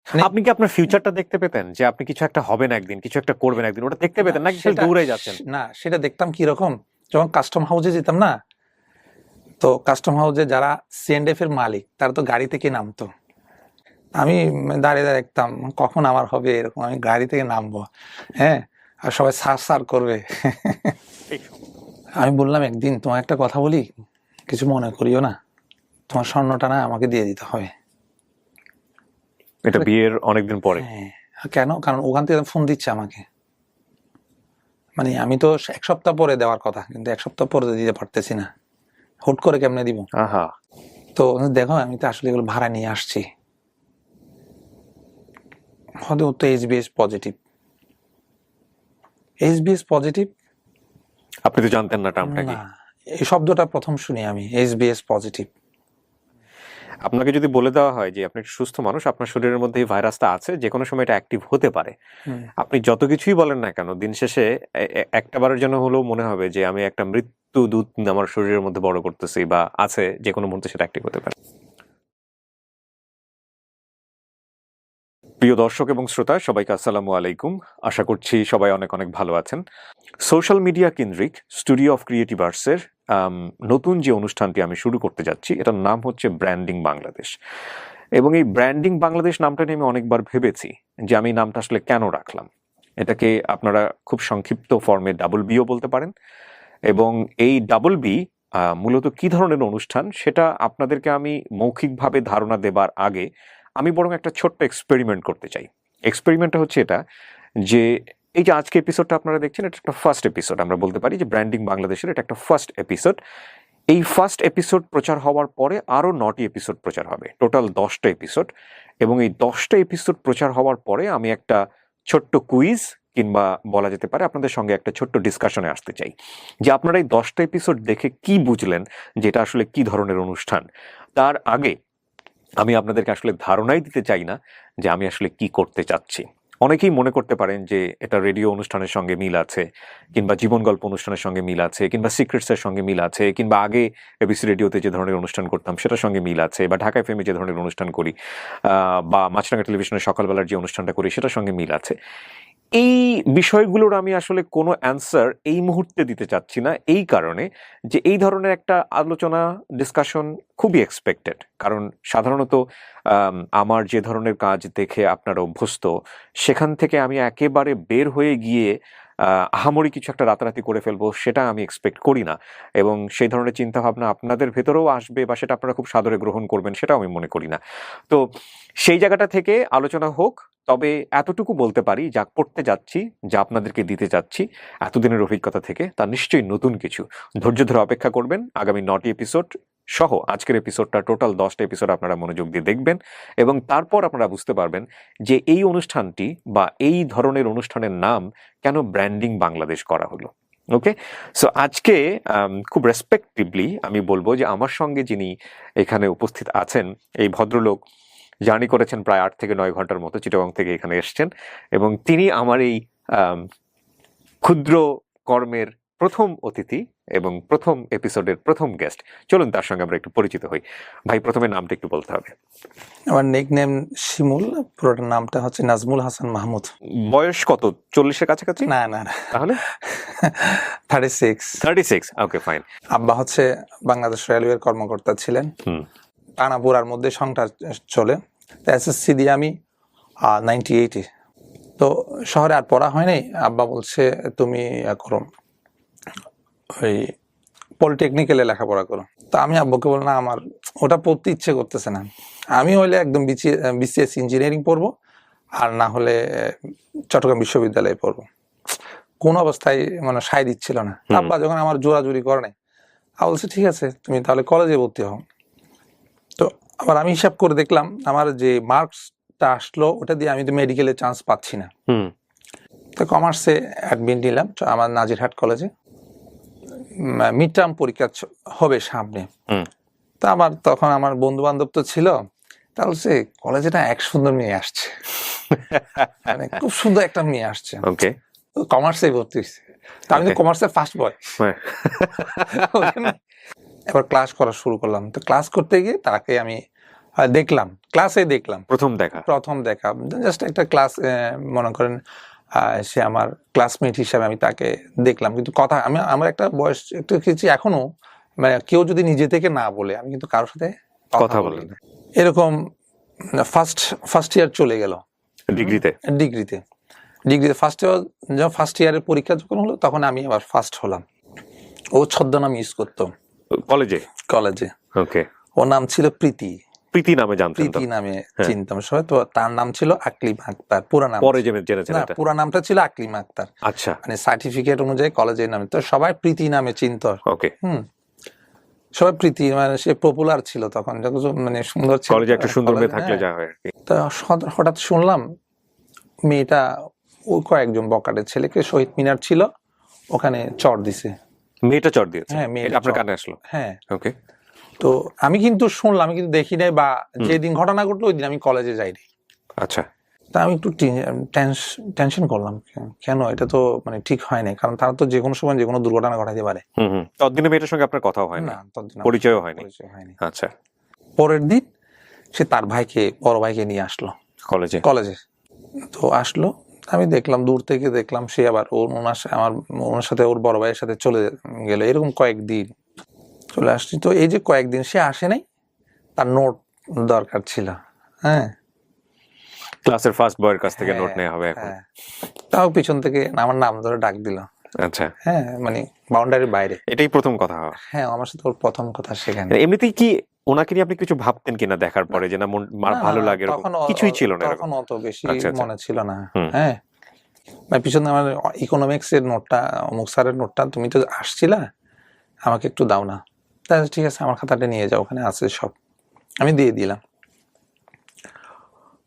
আপনি কি আপনার ফিউচারটা দেখতে পেতেন যে আপনি কিছু একটা হবেন একদিন, কিছু একটা করবেন একদিন, ওটা দেখতে পেতেন নাকি সেটা দৌড়ে যাচ্ছেন? না, সেটা দেখতাম কিরকম, যখন কাস্টম হাউসে যেতাম না, তো কাস্টম হাউসে যারা সিএনডিএফ এর মালিক তারা তো গাড়ি থেকে নামতো, আমি দাঁড়িয়ে দাঁড়িয়ে দেখতাম কখন আমার হবে এরকম, আমি গাড়ি থেকে নামবো, হ্যাঁ, আর সবাই সার সার করবে। আমি বললাম একদিন তোমার একটা কথা বলি, কিছু মনে করিও না, তোমার স্বর্ণটা না আমাকে দিয়ে দিতে হবে। এটা বিয়ের অনেকদিন পরে? হ্যাঁ। কেন? কারণ ওখান থেকে ফোন দিচ্ছে আমাকে, মানে আমি তো 1 সপ্তাহ পরে দেওয়ার কথা, কিন্তু 1 সপ্তাহ পরে দিতে পারতেছি না, হুট করে কেমনে দিব। আহা, তো দেখো আমি তো আসলে এগুলো ভাড়া নিয়ে আসছি, হয়তো তো এইচবিএস পজিটিভ। HBS positive? আপনি তো জানতেন না টার্মটা কি? না, এই শব্দটা প্রথম শুনি আমি, এইচবিএস পজিটিভ। আপনাকে যদি বলে দেওয়া হয় যে আপনি একটা সুস্থ মানুষ, আপনার শরীরের মধ্যে এই ভাইরাসটা আছে, যে কোনো সময় এটা অ্যাক্টিভ হতে পারে, আপনি যত কিছুই বলেন না কেন, দিন শেষে একটা বারের জন্য হলেও মনে হবে যে আমি একটা মৃত্যু দূত আমার শরীরের মধ্যে বড় করতেছি বা আছে, যে কোনো মুহূর্তে সেটা অ্যাক্টিভ হতে পারে। প্রিয় দর্শক এবং শ্রোতা, সবাইকে আসসালামু আলাইকুম। আশা করছি সবাই অনেক অনেক ভালো আছেন। সোশ্যাল মিডিয়া কেন্দ্রিক স্টুডিও অফ ক্রিয়েটিভ আর্টসের নতুন যে অনুষ্ঠানটি আমি শুরু করতে যাচ্ছি, এটার নাম হচ্ছে ব্র্যান্ডিং বাংলাদেশ। এবং এই ব্র্যান্ডিং বাংলাদেশ নামটা নিয়ে আমি অনেকবার ভেবেছি যে আমি নামটা আসলে কেন রাখলাম। এটাকে আপনারা খুব সংক্ষিপ্ত ফর্মে ডাবল বিও বলতে পারেন। এবং এই ডাবল বি মূলত কি ধরনের অনুষ্ঠান সেটা আপনাদেরকে আমি মৌখিকভাবে ধারণা দেবার আগে আমি বরং একটা ছোট্ট এক্সপেরিমেন্ট করতে চাই। এক্সপেরিমেন্টটা হচ্ছে এটা, যে এই যে আজকে এপিসোডটা আপনারা দেখছেন, এটা একটা ফার্স্ট এপিসোড। আমরা বলতে পারি যে ব্র্যান্ডিং বাংলাদেশের এটা একটা ফার্স্ট এপিসোড। এই ফার্স্ট এপিসোড প্রচার হওয়ার পরে আরও 9টি এপিসোড প্রচার হবে, টোটাল 10টা এপিসোড। এবং এই 10টা এপিসোড প্রচার হওয়ার পরে আমি একটা ছোট্ট কুইজ কিংবা বলা যেতে পারে আপনাদের সঙ্গে একটা ছোট্ট ডিসকাশনে আসতে চাই, যে আপনারা এই 10টা এপিসোড দেখে কি বুঝলেন, যেটা আসলে কি ধরনের অনুষ্ঠান। তার আগে আমি আপনাদেরকে আসলে ধারণাই দিতে চাই না যে আমি আসলে কি করতে চাচ্ছি। অনেকেই মনে করতে পারেন যে এটা রেডিও অনুষ্ঠানের সঙ্গে মিল আছে, কিংবা জীবন গল্প অনুষ্ঠানের সঙ্গে মিল আছে, কিংবা সিক্রেটসের সঙ্গে মিল আছে, কিংবা আগে এবিসি রেডিওতে যে ধরনের অনুষ্ঠান করতাম সেটার সঙ্গে মিল আছে, বা ঢাকা এফএমে যে ধরনের অনুষ্ঠান করি, বা মাছরাঙা টেলিভিশনের সকালবেলার যে অনুষ্ঠানটা করি সেটার সঙ্গে মিল আছে। এই বিষয়গুলোর আমি আসলে কোনো অ্যান্সার এই মুহূর্তে দিতে চাচ্ছি না, এই কারণে যে এই ধরনের একটা আলোচনা ডিসকাশন খুবই এক্সপেক্টেড। কারণ সাধারণত আমার যে ধরনের কাজ দেখে আপনারা অভ্যস্ত, সেখান থেকে আমি একেবারে বের হয়ে গিয়ে আহামরি কিছু একটা রাতারাতি করে ফেলবো সেটা আমি এক্সপেক্ট করি না। এবং সেই ধরনের চিন্তাভাবনা আপনাদের ভেতরেও আসবে বা সেটা আপনারা খুব সাদরে গ্রহণ করবেন সেটাও আমি মনে করি না। তো সেই জায়গাটা থেকে আলোচনা হোক। তবে এতটুকু বলতে পারি, যা করতে যাচ্ছি, যা আপনাদেরকে দিতে যাচ্ছি এতদিনের অভিজ্ঞতা থেকে, তা নিশ্চয়ই নতুন কিছু। ধৈর্য ধরে অপেক্ষা করবেন। আগামী 9টি এপিসোড সহ আজকের এপিসোডটা, টোটাল 10টা এপিসোড আপনারা মনোযোগ দিয়ে দেখবেন, এবং তারপর আপনারা বুঝতে পারবেন যে এই অনুষ্ঠানটি বা এই ধরনের অনুষ্ঠানের নাম কেন ব্র্যান্ডিং বাংলাদেশ করা হলো। ওকে, সো আজকে খুব রেসপেক্টিভলি আমি বলবো যে আমার সঙ্গে যিনি এখানে উপস্থিত আছেন, এই ভদ্রলোক জার্নি করেছেন প্রায় 8 থেকে 9 ঘন্টার মতো, চিটাগং থেকে এখানে এসছেন, এবং তিনি আমার এই ক্ষুদ্র কর্মের প্রথম অতিথি এবং প্রথম এপিসোডের প্রথম গেস্ট। চলুন তার সঙ্গে আমরা একটু পরিচিত হই। ভাই, প্রথমে নামটা একটু বলতে হবে। আমার নিকনেম শিমুল, পুরোটার নামটা হচ্ছে নাজমুল হাসান মাহমুদ। বয়স কত? 40-এর কাছাকাছি? না না না, তাহলে 36। 36। ওকে, ফাইন। আব্বা হচ্ছে বাংলাদেশ রেলওয়ের কর্মকর্তা ছিলেন। টানাপুরার মধ্যে সংসার চলে। এসএসসি দিয়ে আমি 98-এ, তো শহরে আর পড়া হয় নাই। আব্বা বলছে তুমি করো, ওই পলিটেকনিক্যালে লেখাপড়া করো। তো আমি আব্বুকে বললাম আমার ওটা পড়তে ইচ্ছে করতেছে না, আমি হলে একদম বিসিএস ইঞ্জিনিয়ারিং পড়বো, আর না হলে চট্টগ্রাম বিশ্ববিদ্যালয়ে পড়বো। কোন অবস্থায় মানে সায় দিচ্ছিল না। আব্বা যখন আমার জোরাজুরি করে নাই, আমি বলছি ঠিক আছে তুমি তাহলে কলেজে ভর্তি হও। তো আবার আমি হিসাব করে দেখলাম আমার যে মার্কসটা আসলো ওটা দিয়ে আমি তো মেডিকেলে চান্স পাচ্ছি না। তো কমার্সে অ্যাডমিট নিলাম আমার নাজিরহাট কলেজে। মিড টার্ম পরীক্ষা হবে সামনে। তা আবার তখন আমার বন্ধু বান্ধব তো ছিল, তা বলছে কলেজে না এক সুন্দর মেয়ে আসছে, মানে খুব সুন্দর একটা মেয়ে আসছে, কমার্সে ভর্তি হয়েছে। তা আমি তো কমার্সের ফার্স্ট বয়। এবার ক্লাস করা শুরু করলাম। তো ক্লাস করতে গিয়ে তাকে আমি দেখলাম, ক্লাসে দেখলাম, প্রথম দেখা? প্রথম দেখা, জাস্ট একটা ক্লাস, মনে করেন সে আমার ক্লাসমেট হিসাবে আমি তাকে দেখলাম, কিন্তু কথা আমার একটা বয়স একটু কিছু এখনো, মানে কেউ যদি নিজে থেকে না বলে আমি কিন্তু কারোর সাথে কথা বলি না। এরকম ফার্স্ট ইয়ার চলে গেল, ডিগ্রিতে ফার্স্ট ইয়ারের পরীক্ষা যখন হলো তখন আমি আবার ফার্স্ট হলাম। ও ছদ্মনাম ইউজ করতো কলেজে। ওকে। ওর নাম ছিল প্রীতি নামে জানতেন? প্রীতি নামে চিনতাম সবাই। তো তার নাম ছিল আকলিমা আক্তার, পুরা নাম। পরে জেনেছেন এটা? পুরা নামটা ছিল আকলিমা আক্তার। আচ্ছা। মানে সার্টিফিকেট অনুযায়ী কলেজের নামে তো সবাই প্রীতি নামে চিনতো। ওকে। সবাই প্রীতি, মানে সে পপুলার ছিল তখন, মানে সুন্দর ছিল, কলেজে একটা সুন্দর মেয়ে থাকলে যা হয় আর কি। তো হঠাৎ শুনলাম মেয়েটা ওই কয়েকজন বকাটের ছেলেকে, শহীদ মিনার ছিল ওখানে চড় দিছে। মেয়েটা চড় দিয়েছে? হ্যাঁ, মেয়েটা আপনার কানে আসলো? হ্যাঁ। ওকে। তো আমি কিন্তু শুনলাম, আমি কিন্তু দেখি নাই, বা যেদিন ঘটনা ঘটলো ওই দিন আমি কলেজে যাইনি। আচ্ছা। তা আমি একটু টেনশন করলাম, কেন, এটা তো মানে ঠিক হয় না, কারণ তারা তো যে কোনো সময় যে কোনো দুর্ঘটনা ঘটাতে পারে। ততদিনে মেয়েটার সঙ্গে আপনার কথাও হয় না? পরিচয়ও হয়নি? আচ্ছা। পরের দিন সে তার বড় ভাইকে নিয়ে আসলো কলেজে। তো আসলো, আমি দেখলাম, দূর থেকে দেখলাম সে আবার ওনার সাথে ওর বড় ভাইয়ের সাথে চলে গেল। এরকম কয়েকদিন চলে আসছি। তো এই যে কয়েকদিন সে আসে নাই, তার নোট দরকার ছিল। হ্যাঁ, ক্লাসের ফার্স্ট বয়ের কাছ থেকে নোট নেওয়া হবে এখন। তাও পিছন থেকে আমার নাম ধরে ডাক দিল। আচ্ছা। হ্যাঁ, মানে বাউন্ডারির বাইরে। এটাই প্রথম কথা? হ্যাঁ, আমার সাথে ওর প্রথম কথা সেখানে। এমনিতেই কি ওনাকে নিয়ে আপনি কিছু ভাবতেন কিনা দেখার পরে, যে না ভালো লাগে? কিছুই ছিল না? তখন অত বেশি মনে ছিল না। হ্যাঁ, মানে পিছনে আমার ইকোনমিক্স এর নোটটা, অমুক স্যারের নোটটা, তুমি তো আসছিলা, আমাকে একটু দাও না। তাহলে ঠিক আছে, আমার খাতাটা নিয়ে যাও, ওখানে আছে সব। আমি দিয়ে দিলাম।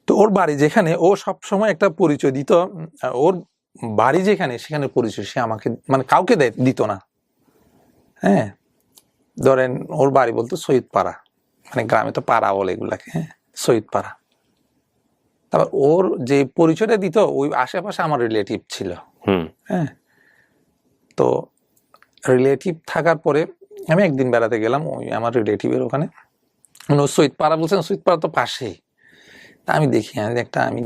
তো ওর বাড়ি যেখানে, ও সব সময় একটা পরিচয় দিত, ওর বাড়ি যেখানে সেখানে পরিচয় সে আমাকে, মানে কাউকে দিত না। হ্যাঁ, ধরেন ওর বাড়ি বলতো সৈয়দপাড়া, মানে গ্রামে তো পাড়া বলে এগুলাকে। হ্যাঁ, সৈয়দপাড়া। তারপর ওর যে পরিচয়টা দিত, ওই আশেপাশে আমার রিলেটিভ ছিল। হ্যাঁ, তো রিলেটিভ থাকার পরে আমি একদিন বেড়াতে গেলাম ওই আমার রিলেটিভের ওখানে। সৈয়দপাড়া বলছেন, সৈয়দপাড়া তো পাশেই। তা আমি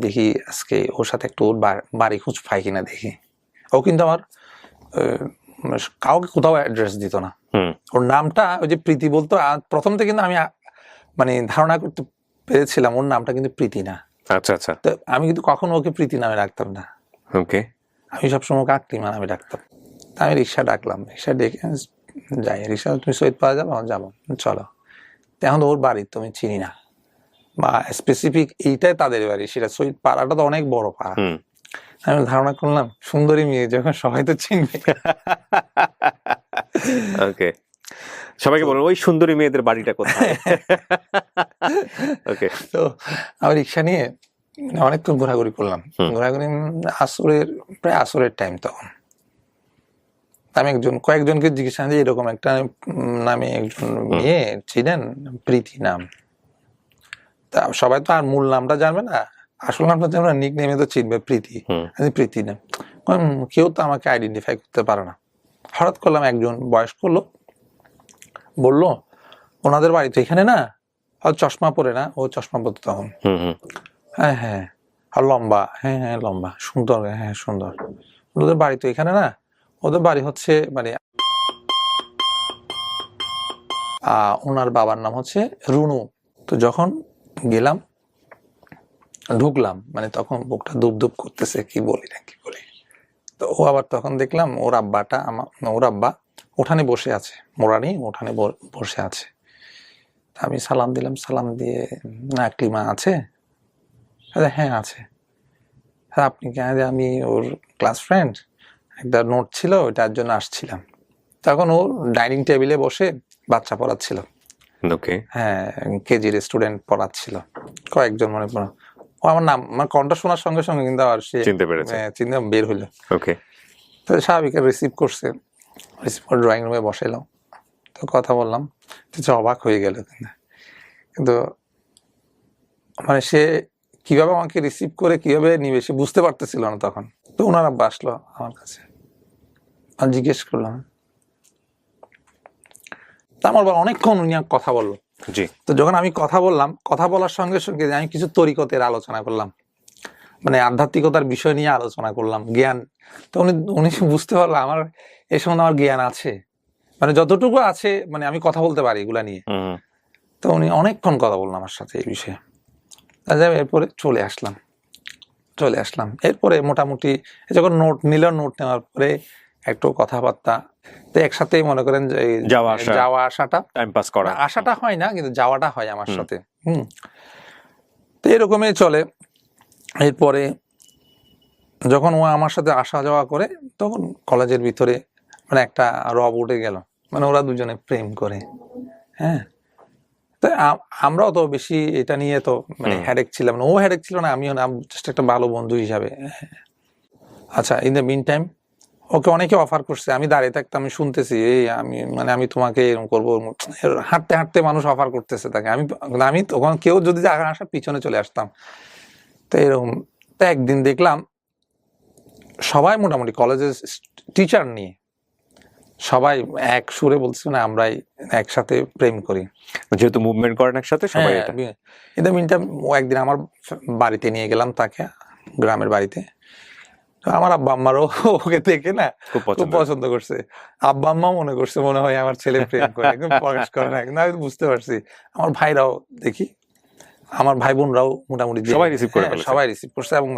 দেখি আজকে ওর সাথে একটু ওর বাড়ি খোঁজ পাই কিনা দেখি। ও কিন্তু আমার কাউকে কোথাও অ্যাড্রেস দিত না। ওর নামটা ওই যে প্রীতি বলতো, প্রথম থেকে কিন্তু আমি মানে ধারণা করতে পেরেছিলাম ওর নামটা কিন্তু প্রীতি না। আচ্ছা আচ্ছা। তো আমি কিন্তু কখনো ওকে প্রীতি নামে ডাকতাম না। ওকে। আমি সবসময় ওকে আকলিমা নামে ডাকতাম। আমি রিক্সা ডাকলাম, রিক্সা ডেকে যাই, রিক্সা, তুমি সৈয়দপাড়া যাবো, চলো। এখন ওর বাড়ি তুমি চিনি না, বা স্পেসিফিক এইটাই তাদের বাড়ি, সেটা সৈয়দপাড়াটা তো অনেক বড় পাড়া। আমি ধারণা করলাম সুন্দরী মেয়ে যখন সবাই তো চিনবে। ওকে। সবাইকে বলুন ওই সুন্দরী মেয়েদের বাড়িটা কোথায়। ওকে। তো আমি রিক্সা নিয়ে অনেকক্ষণ ঘোরাঘুরি করলাম, প্রায় আসরের টাইম তখন। আমি কয়েকজনকে জিজ্ঞেস যে এরকম একটা নামে একজন মেয়ে চিনেন, প্রীতি নাম। তা সবাই তো আর মূল নামটা জানবে না, আসল নামটা জানবে না, নিক নেমে তো চিনবে প্রীতি নাম। কেউ তো আমাকে আইডেন্টিফাই করতে পারে না। হঠাৎ করলাম একজন বয়স্ক লোক বললো, ওনাদের বাড়ি তো এখানে না, চশমা পরে না, ও চশমা পরতো তখন। হ্যাঁ হ্যাঁ, আর লম্বা, হ্যাঁ হ্যাঁ লম্বা, সুন্দর, হ্যাঁ সুন্দর। ওদের বাড়ি তো এখানে না, ওদের বাড়ি হচ্ছে মানে ওনার বাবার নাম হচ্ছে রুনু। তো যখন গেলাম, ঢুকলাম, মানে তখন বুকটা ধুপ ধুপ করতেছে, কি বলি না কি বলি। তো ও আবার তখন দেখলাম ওর আব্বা ওঠানে বসে আছে, মোরানি ওঠানে বসে আছে। আমি সালাম দিলাম, সালাম দিয়ে, না আকলিমা আছে? হ্যাঁ আছে। হ্যাঁ, আপনি কে? আমি ওর ক্লাস ফ্রেন্ড, একটা নোট ছিল ওইটার জন্য আসছিলাম। তখন ও ডাইনিং টেবিলে বসে বাচ্চা পড়াচ্ছিল। ওকে। হ্যাঁ, কেজির স্টুডেন্ট পড়াচ্ছিল কয়েকজন, মনে পড়ে। ও আমার নাম, আমার কণ্ঠ শোনার সঙ্গে সঙ্গে কিন্তু আবার সে চিনতে পেরেছে, চিন্তা বের হইলো। ওকে। তো স্বাভাবিক রিসিভ করছে, ড্রয়িং রুমে বসাইলাম, তো কথা বললাম, অবাক হয়ে গেল। কিন্তু মানে সে কিভাবে আমাকে রিসিভ করে কিভাবে নিবে সে বুঝতে পারতেছিল না তখন। তো ওনার আব্বা আসলো আমার কাছে, আমি জিজ্ঞেস করলাম, তা আমার অনেকক্ষণ উনি কথা বললো, জি। তো যখন আমি কথা বললাম, কথা বলার সঙ্গে সঙ্গে আমি কিছু তরিকতের আলোচনা করলাম, মানে আধ্যাত্মিকতার বিষয় নিয়ে আলোচনা করলাম, জ্ঞান। তো উনি উনি বুঝতে পারলো আমার এই সম্বন্ধে আমার জ্ঞান আছে, মানে যতটুকু আছে, মানে আমি কথা বলতে পারি এগুলা নিয়ে। তো উনি অনেকক্ষণ কথা বললাম আমার সাথে এই বিষয়ে। এরপরে চলে আসলাম। এরপরে মোটামুটি যখন নোট নিল, নোট নেওয়ার পরে একটু কথাবার্তা, তো একসাথে মনে করেন যে এই যাওয়া আসাটা, টাইম পাস করা, আসাটা হয় না কিন্তু যাওয়াটা হয় আমার সাথে। তো এরকমই চলে। এরপরে যখন ও আমার সাথে আসা যাওয়া করে, তখন কলেজের ভিতরে মানে একটা রব উঠে গেল, মানে ওরা দুজনে প্রেম করে। হ্যাঁ, তো আমরাও তো বেশি এটা নিয়ে তো মানে হেডেক ছিলাম না, ও হেডেক ছিল না, আমিও না, জাস্ট একটা ভালো বন্ধু হিসাবে। আচ্ছা, in the meantime okay অনেকে অফার করছে, আমি দাঁড়িয়ে থাকতাম, আমি শুনতেছি, এই আমি তোমাকে এরকম করবো, হাঁটতে হাঁটতে মানুষ অফার করতেছে তাকে, আমি তখন কেউ যদি আসার পিছনে চলে আসতাম। তো এরকম, তো একদিন দেখলাম সবাই মোটামুটি কলেজের টিচার নিয়ে সবাই এক সুরে বলছে না আমরাই একসাথে প্রেম করি, যেহেতু মুভমেন্ট করেন একসাথে সবাই। এটা মিনটা ও একদিন আমার বাড়িতে নিয়ে গেলাম তাকে, গ্রামের বাড়িতে। তো আমার আব্বা আম্মারও ওকে দেখে না খুব পছন্দ করছে। আব্বা আম্মা মনে করছে মনে হয় আমার ছেলে প্রেম করে, একদম প্রকাশ করে না, কিন্তু আমি বুঝতে পারছি। আমার ভাইরাও দেখি, আমার ভাই বোনরাও মোটামুটি সবাই রিসিভ করছে। এবং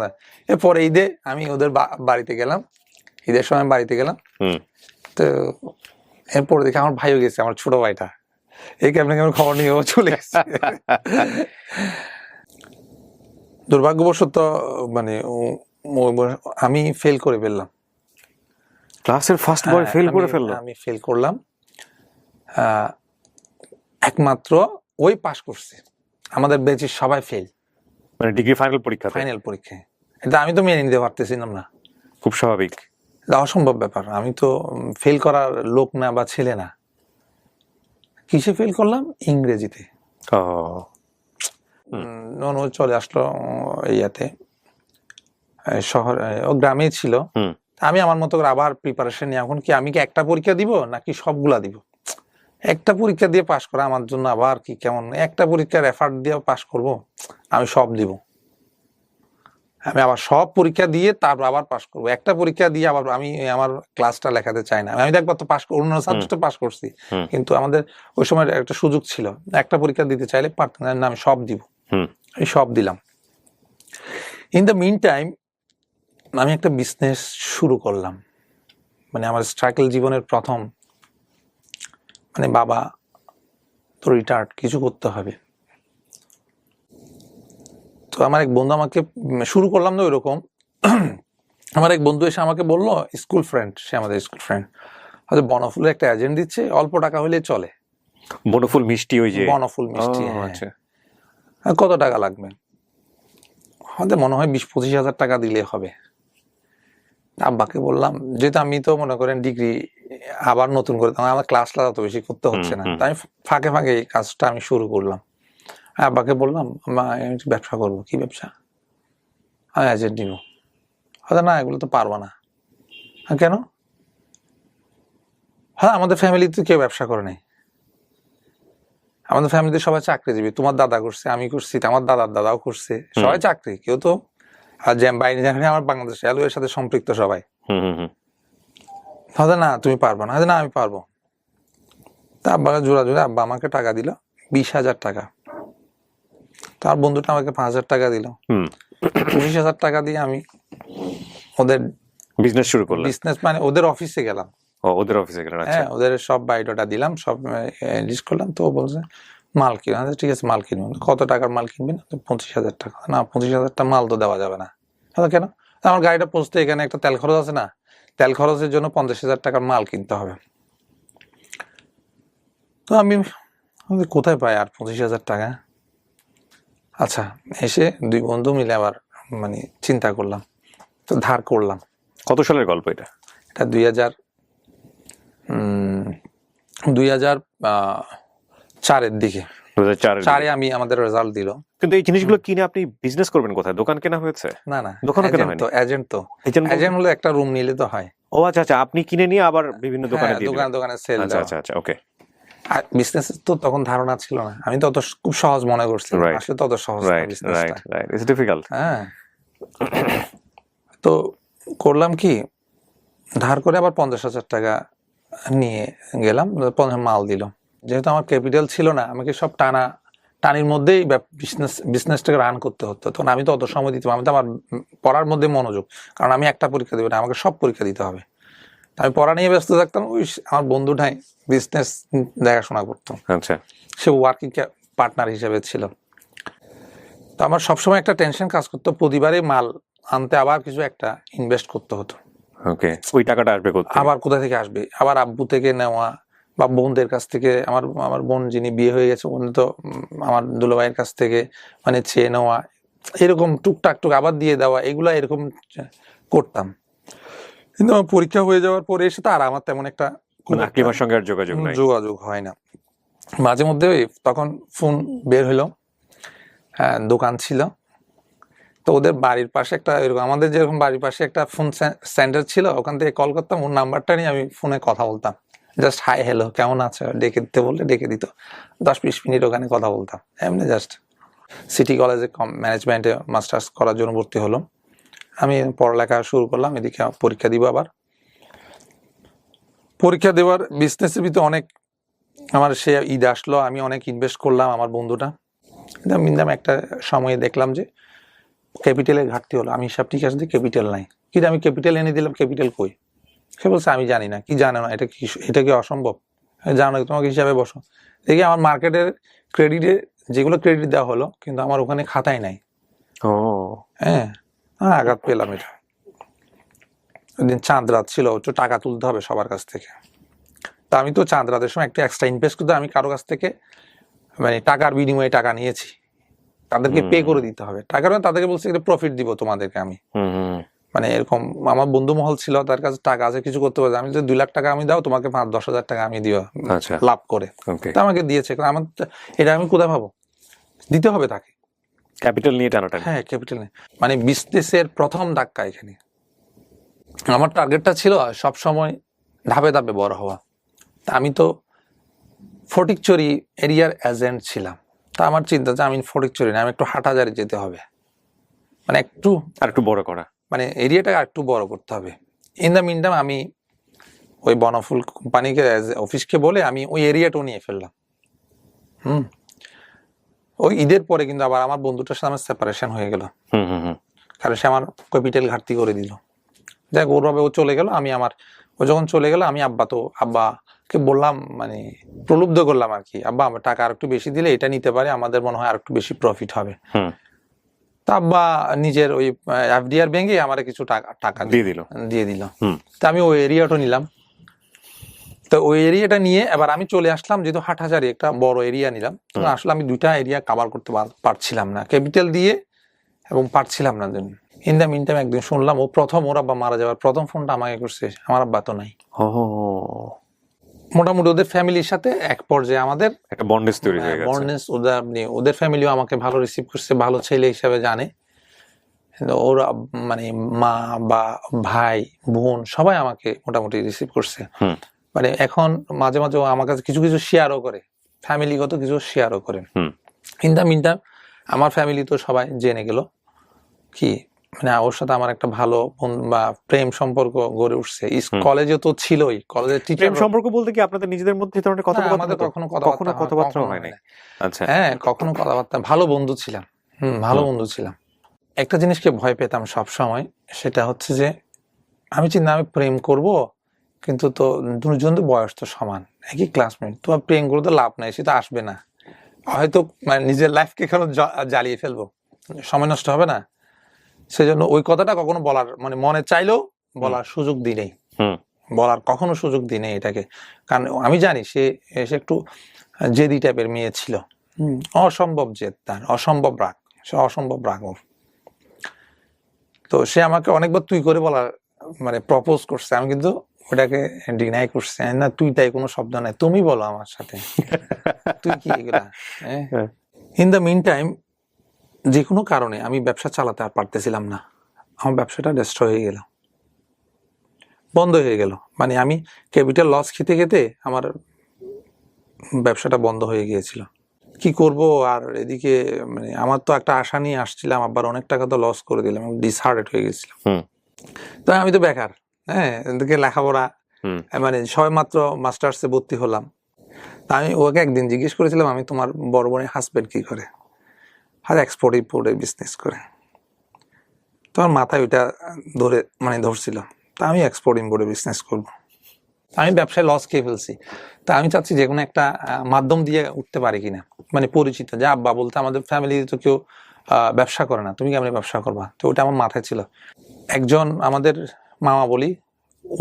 এরপরে ঈদে আমি ওদের বাড়িতে গেলাম, ঈদের সময় বাড়িতে গেলাম। তো এরপরে দেখি আমার ভাইও গেছে, আমার ছোট ভাইটা, এই কেমন কেমন খবর নিয়ে ও চলে গেছে। দুর্ভাগ্যবশত মানে আমি ফেল করে ফেললাম, ক্লাসের ফার্স্ট বয় ফেল করে ফেললো। আমি ফেল করলাম, একমাত্র ওই পাস করছে, আমাদের ব্যাচের সবাই ফেল, মানে ডিগ্রি ফাইনাল পরীক্ষায়। এটা আমি তো মেনে নিতে পারতেছিলাম না, খুব স্বাভাবিক, অসম্ভব ব্যাপার। আমি তো ফেল করার লোক না বা ছেলে না। কিসে ফেল করলাম? ইংরেজিতে। চলে আসলো ইয়াতে, শহর, ও গ্রামেই ছিল। আমি আমার মতো করে আবার প্রিপারেশন নিয়ে, এখন কি আমি কি একটা পরীক্ষা দিব নাকি সবগুলা দিব? একটা পরীক্ষা দিয়ে পাশ করা আমার জন্য আবার কি কেমন, একটা পরীক্ষার এফার্ট দিয়ে পাশ করব? আমি সব দিব, আমি আবার সব পরীক্ষা দিয়ে তারপর আবার পাশ করবো। একটা পরীক্ষা দিয়ে আবার আমি আমার ক্লাসটা লেখাতে চাই না, আমি একবার তো পাশ, অন্য সাবজেক্টে পাশ করছি, কিন্তু আমাদের ওই সময় একটা সুযোগ ছিল, একটা পরীক্ষা দিতে চাইলে পারতাম না, আমি সব দিব, এই সব দিলাম। ইন দ্য মিন টাইম আমি একটা বিজনেস শুরু করলাম, মানে আমার স্ট্রাগল জীবনের প্রথম, মানে বাবা তো রিটায়ার্ড, কিছু করতে হবে। তো আমার এক বন্ধু আমাকে, শুরু করলাম না ওইরকম, আমার এক বন্ধু এসে আমাকে বললো, স্কুল ফ্রেন্ড, সে আমাদের স্কুল ফ্রেন্ড, হয়তো বনফুলের একটা এজেন্ট দিচ্ছে, অল্প টাকা হলে চলে। বনফুল মিষ্টি, ওই যে বনফুল মিষ্টি, আচ্ছা, কত টাকা লাগবে? হয়তো মনে হয় 20-25 হাজার টাকা দিলে হবে। আব্বাকে বললাম, যেহেতু আমি তো মনে করেন ডিগ্রি আবার নতুন করে, আমার ক্লাসটা অত বেশি করতে হচ্ছে না, তাই ফাঁকে ফাঁকে এই কাজটা আমি শুরু করলাম। আব্বাকে বললাম, আমি ব্যবসা করবো। কি ব্যবসা? আমি এজেন্ট নিব। হয়তো না, এগুলো তো পারবো না। কেন? হ্যাঁ, আমাদের ফ্যামিলিতে কেউ ব্যবসা করে নাই, আমাদের ফ্যামিলিতে সবাই চাকরিজীবী, তোমার দাদা করছে, আমি করছি, আমার দাদার দাদাও করছে, সবাই চাকরি, কেউ তো বাইরে জানি, আমার বাংলাদেশ রেলওয়ের সাথে সম্পৃক্ত সবাই। হয়তো না, তুমি পারবো না। হয়তো না, আমি পারবো। তা আব্বাকে জোড়া আব্বা আমাকে টাকা দিল 20,000 টাকা, তার বন্ধুটা আমাকে 5,000 টাকা দিল, 25,000 টাকা দিয়ে আমি ওদের বিজনেস শুরু করলাম। বিজনেস মানে ওদের অফিসে গেলাম। ওদের অফিসে গেলাম, হ্যাঁ, ওদের সব বায়োডাটা দিলাম, সব লিস্ট করলাম। তো বলছে মাল কিনো। ঠিক আছে, মাল কিনবো। কত টাকার মাল কিনবেন? 25,000 টাকা। না, 25,000 টাকা মাল তো দেওয়া যাবে না। কেন? আমার গাড়িটা পৌঁছতে এখানে একটা তেল খরচ আছে না, তেল খরচের জন্য 50,000 টাকার মাল কিনতে হবে। তো আমি কোথায় পাই আর 25,000 টাকা? আচ্ছা, এসে দুই বন্ধু মিলে আবার মানে চিন্তা করলাম, তো ধার করলাম। কত সালের গল্প এটা? এটা 2004-এর দিকে। 2004-এ আমি আমাদের রেজাল্ট দিল। কিন্তু এই জিনিসগুলো কিনে আপনি বিজনেস করবেন কোথায়? দোকান কেনা হয়েছে? না না, দোকানে কেনা হয়নি। এজেন্ট হলো একটা রুম নিলে তো হয়। ও আচ্ছা আচ্ছা, আপনি কিনে নিয়ে আবার বিভিন্ন দোকানে দিয়ে দিবেন। দোকানে সেল। আচ্ছা আচ্ছা আচ্ছা, ওকে। আর বিজনেস তো তখন ধারণা ছিল না, আমি তো অত খুব সহজ মনে করছিলাম, Right. আসলে তো অত সহজ না রাইট বিজনেসটা। Right right, it's difficult. হ্যাঁ, তো করলাম কি, ধার করে আবার 50,000 টাকা নিয়ে গেলাম, 50 মাল দিল। যেহেতু আমার ক্যাপিটাল ছিল না, আমাকে সব টানির মধ্যেই বিজনেসটাকে রান করতে হতো। তখন আমি তো অত সময় দিতে, আমি তো আমার পড়ার মধ্যে মনোযোগ, কারণ আমি একটা পরীক্ষা দেবো না, আমাকে সব পরীক্ষা দিতে হবে। আমি পড়া নিয়ে ব্যস্ত থাকতাম, ওই আমার বন্ধুটাই বিজনেস দেখাশোনা করতো, আচ্ছা। সে ওয়ার্কিং পার্টনার হিসেবে ছিল। তো আমার সবসময় একটা টেনশন কাজ করতো, প্রতিবারই মাল আনতে আবার কিছু একটা ইনভেস্ট করতে হতো। ওকে, ওই টাকাটা আসবে কোথায়? আবার কোথা থেকে আসবে, আবার আব্বু থেকে নেওয়া বা বোনদের কাছ থেকে, আমার বোন যিনি বিয়ে হয়ে গেছে উনি তো আমার দুলাভাইয়ের কাছ থেকে মানে চেয়ে নেওয়া, এরকম টুকটাক আবার দিয়ে দেওয়া, এগুলা এরকম করতাম। কিন্তু আমার পরীক্ষা হয়ে যাওয়ার পরে এসে তো আর আমার তেমন একটা আকলিমার সঙ্গে আর যোগাযোগ নাই। যোগাযোগ হয় না। মাঝে মধ্যে তখন ফোন বের হলো, হ্যাঁ দোকান ছিল তো ওদের বাড়ির পাশে একটা, এরকম আমাদের যেরকম বাড়ির পাশে একটা ফোন সেন্টার ছিল, ওখান থেকে কল করতাম, ওর নাম্বারটা নিয়ে আমি ফোনে কথা বলতাম, জাস্ট হাই হ্যালো কেমন আছে ডেকে দিতে বললে ডেকে দিত, 10-20 মিনিট ওখানে কথা বলতাম এমনি জাস্ট। সিটি কলেজে ম্যানেজমেন্টে মাস্টার্স করার জন্য ভর্তি হলো, আমি পড়ালেখা শুরু করলাম, এদিকে পরীক্ষা দিব। আবার পরীক্ষা দেওয়ার বিজনেসের ভিতরে অনেক আমার সে ঈদ আসলো, আমি অনেক ইনভেস্ট করলাম, আমার বন্ধুটা মিন্দাম একটা সময়ে দেখলাম যে ক্যাপিটালের ঘাটতি হলো, আমি হিসাব ঠিক আছে ক্যাপিটাল নাই, কিন্তু আমি ক্যাপিটাল এনে দিলাম, ক্যাপিটাল কই? সে বলছে আমি জানি না। কি জানো না, এটা কি অসম্ভব? জানো, তোমাকে হিসাবে বসো। দেখি আমার মার্কেটের ক্রেডিটে যেগুলো ক্রেডিট দেওয়া হলো, কিন্তু আমার ওখানে খাতায় নাই। ও হ্যাঁ, আঘাত পেলাম এটা। ওইদিন চাঁদ রাত ছিল, তো টাকা তুলতে হবে সবার কাছ থেকে। তা আমি তো চাঁদ রাতের সময় একটা এক্সট্রা ইনভেস্ট করতে, আমি কারো কাছ থেকে মানে টাকার বিনিময়ে টাকা নিয়েছি, তাদেরকে পে করে দিতে হবে টাকার, তাদেরকে বলছি প্রফিট দিব তোমাদেরকে আমি, মানে এরকম। আমার বন্ধু মহল ছিল, তার কাছে টাকা আছে, কিছু করতে পারছে, আমি যদি 2 লাখ টাকা আমি দাও, তোমাকে 5-10 হাজার টাকা আমি দিও লাভ করে, তা আমাকে দিয়েছে। আমার এটা আমি কোথায় পাবো, দিতে হবে তাকে, ক্যাপিটাল নিয়ে টানাটানি। হ্যাঁ ক্যাপিটাল নেই, মানে বিজনেসের প্রথম ধাক্কা এখানে। আমার টার্গেটটা ছিল সব সময় ধাপে ধাপে বড় হওয়া। তা আমি তো ফটিকছড়ি এরিয়ার এজেন্ট ছিলাম, তা আমার চিন্তা যে আমি ফটিকছড়ি না, আমি একটু হাটহাজারি যেতে হবে, মানে একটু বড় করা, মানে এরিয়াটাকে একটু বড় করতে হবে। ইন দ্য মিন টাইম আমি ওই বনফুল কোম্পানিকে অফিসকে বলে আমি ওই এরিয়াটাও নিয়ে ফেললাম। ওই ঈদের পরে কিন্তু আবার আমার বন্ধুটার সাথে আমার সেপারেশন হয়ে গেল, কারণ সে আমার ক্যাপিটাল ঘাটতি করে দিল। যাক, ওর ভাবে ও চলে গেল, ও যখন চলে গেল, আমি আব্বাকে বললাম, মানে প্রলুব্ধ করলাম আর কি, আব্বা আমার টাকা আর একটু বেশি দিলে এটা নিতে পারে, আমাদের মনে হয় আর একটু বেশি প্রফিট হবে। তা আব্বা নিজের ওই এফডিআর ব্যাংকে আমার কিছু টাকা দিয়ে দিল। তা আমি ওই এরিয়াটা নিলাম। তো ওই এরিয়াটা নিয়ে এবার আমি চলে আসলাম, যেহেতু হাটহাজারি একটা বড় এরিয়া নিলাম, আসলে আমি 2টা এরিয়া কভার করতে পারছিলাম না ক্যাপিটাল দিয়ে, এবং পারছিলাম না। ইন দ্য মিন টাইম একদিন শুনলাম ওর আব্বা মারা যাওয়ার প্রথম ফোনটা আমাকে করছে, আমার আব্বা তো নাই। মোটামুটি ওদের ফ্যামিলির সাথে এক পর্যায়ে আমাদের একটা বন্ডেজ তৈরি হয়ে গেছে। ওদের ফ্যামিলিও আমাকে ভালো রিসিভ করছে, ভালো ছেলে হিসেবে জানে। ওরা মানে মা বা ভাই বোন সবাই আমাকে মোটামুটি রিসিভ করছে। মানে এখন মাঝে মাঝে আমার কাছে কিছু কিছু শেয়ারও করে, ফ্যামিলিগত কিছু শেয়ারও করে। ইন দ্য মিন টাইম আমার ফ্যামিলি তো সবাই জেনে গেল কি, মানে ওর সাথে আমার একটা ভালো বা প্রেম সম্পর্ক গড়ে উঠছে। কলেজে তো ছিলই, কলেজের প্রেম সম্পর্ক বলতে কি আপনাদের নিজেদের মধ্যে ধরনের আমাদের কখনো কথাবার্তা হয় না। আচ্ছা, হ্যাঁ কখনো কথাবার্তা, ভালো বন্ধু ছিলাম, ভালো বন্ধু ছিলাম। একটা জিনিসকে ভয় পেতাম সব সময়, সেটা হচ্ছে যে আমি প্রেম করব, কিন্তু তো দুজন তো বয়স তো সমান, একই ক্লাসমেট, তোমার প্রেম করে তো লাভ নাই, সেটা আসবে না, হয়তো মানে নিজের লাইফকে কেন জ্বালিয়ে ফেলবো, সময় নষ্ট হবে না। সেজন্য ওই কথাটা কখনো বলার মানে মনে চাইলেও বলার সুযোগ দিই নেই, বলার কখনো সুযোগ দিই নেই এটাকে, কারণ আমি জানি সে একটু জেদি টাইপের মেয়ে ছিল, অসম্ভব জেদ তার, অসম্ভব রাগ, সে অসম্ভব রাগ ওর। তো সে আমাকে অনেকবার তুই করে বলার মানে প্রপোজ করছে, আমি কিন্তু ওটাকে ডিনাই করছি, না তুই তাই কোনো শব্দ নাই, তুমি বলো আমার সাথে, তুই কি এগুলা। ইন দ্য মিন টাইম যে কোনো কারণে আমি ব্যবসা চালাতে আর পারতেছিলাম না, আমার ব্যবসাটা ডিস্ট্রয় হয়ে গেল, বন্ধ হয়ে গেল। মানে আমি ক্যাপিটাল লস খেতে খেতে আমার ব্যবসাটা বন্ধ হয়ে গিয়েছিল। কি করব আর এদিকে মানে আমার তো একটা আশা নিয়ে আসছিলাম, আবার অনেক টাকা তো লস করে দিলাম, ডিসহার্টেড হয়ে গেছিলাম। তো আমি তো বেকার, হ্যাঁ, এদিকে লেখাপড়া, মানে সবে মাত্র মাস্টার্সে ভর্তি হলাম। তা আমি ওকে একদিন জিজ্ঞেস করেছিলাম, আমি তোমার বড় বোনের হাজবেন্ড কি করে? আর এক্সপোর্ট ইম্পোর্টের বিজনেস করে। তোমার মাথায় ওইটা ধরছিল। তা আমি এক্সপোর্ট ইম্পোর্টের বিজনেস করবো। আমি ব্যবসায় লস খেয়ে ফেলছি। তা আমি চাচ্ছি যে কোনো একটা মাধ্যম দিয়ে উঠতে পারি কিনা, মানে পরিচিত, যে আব্বা বলতে আমাদের ফ্যামিলিতে তো কেউ ব্যবসা করে না, তুমি কেমন ব্যবসা করবা? তো ওটা আমার মাথায় ছিল। একজন আমাদের মামা বলি,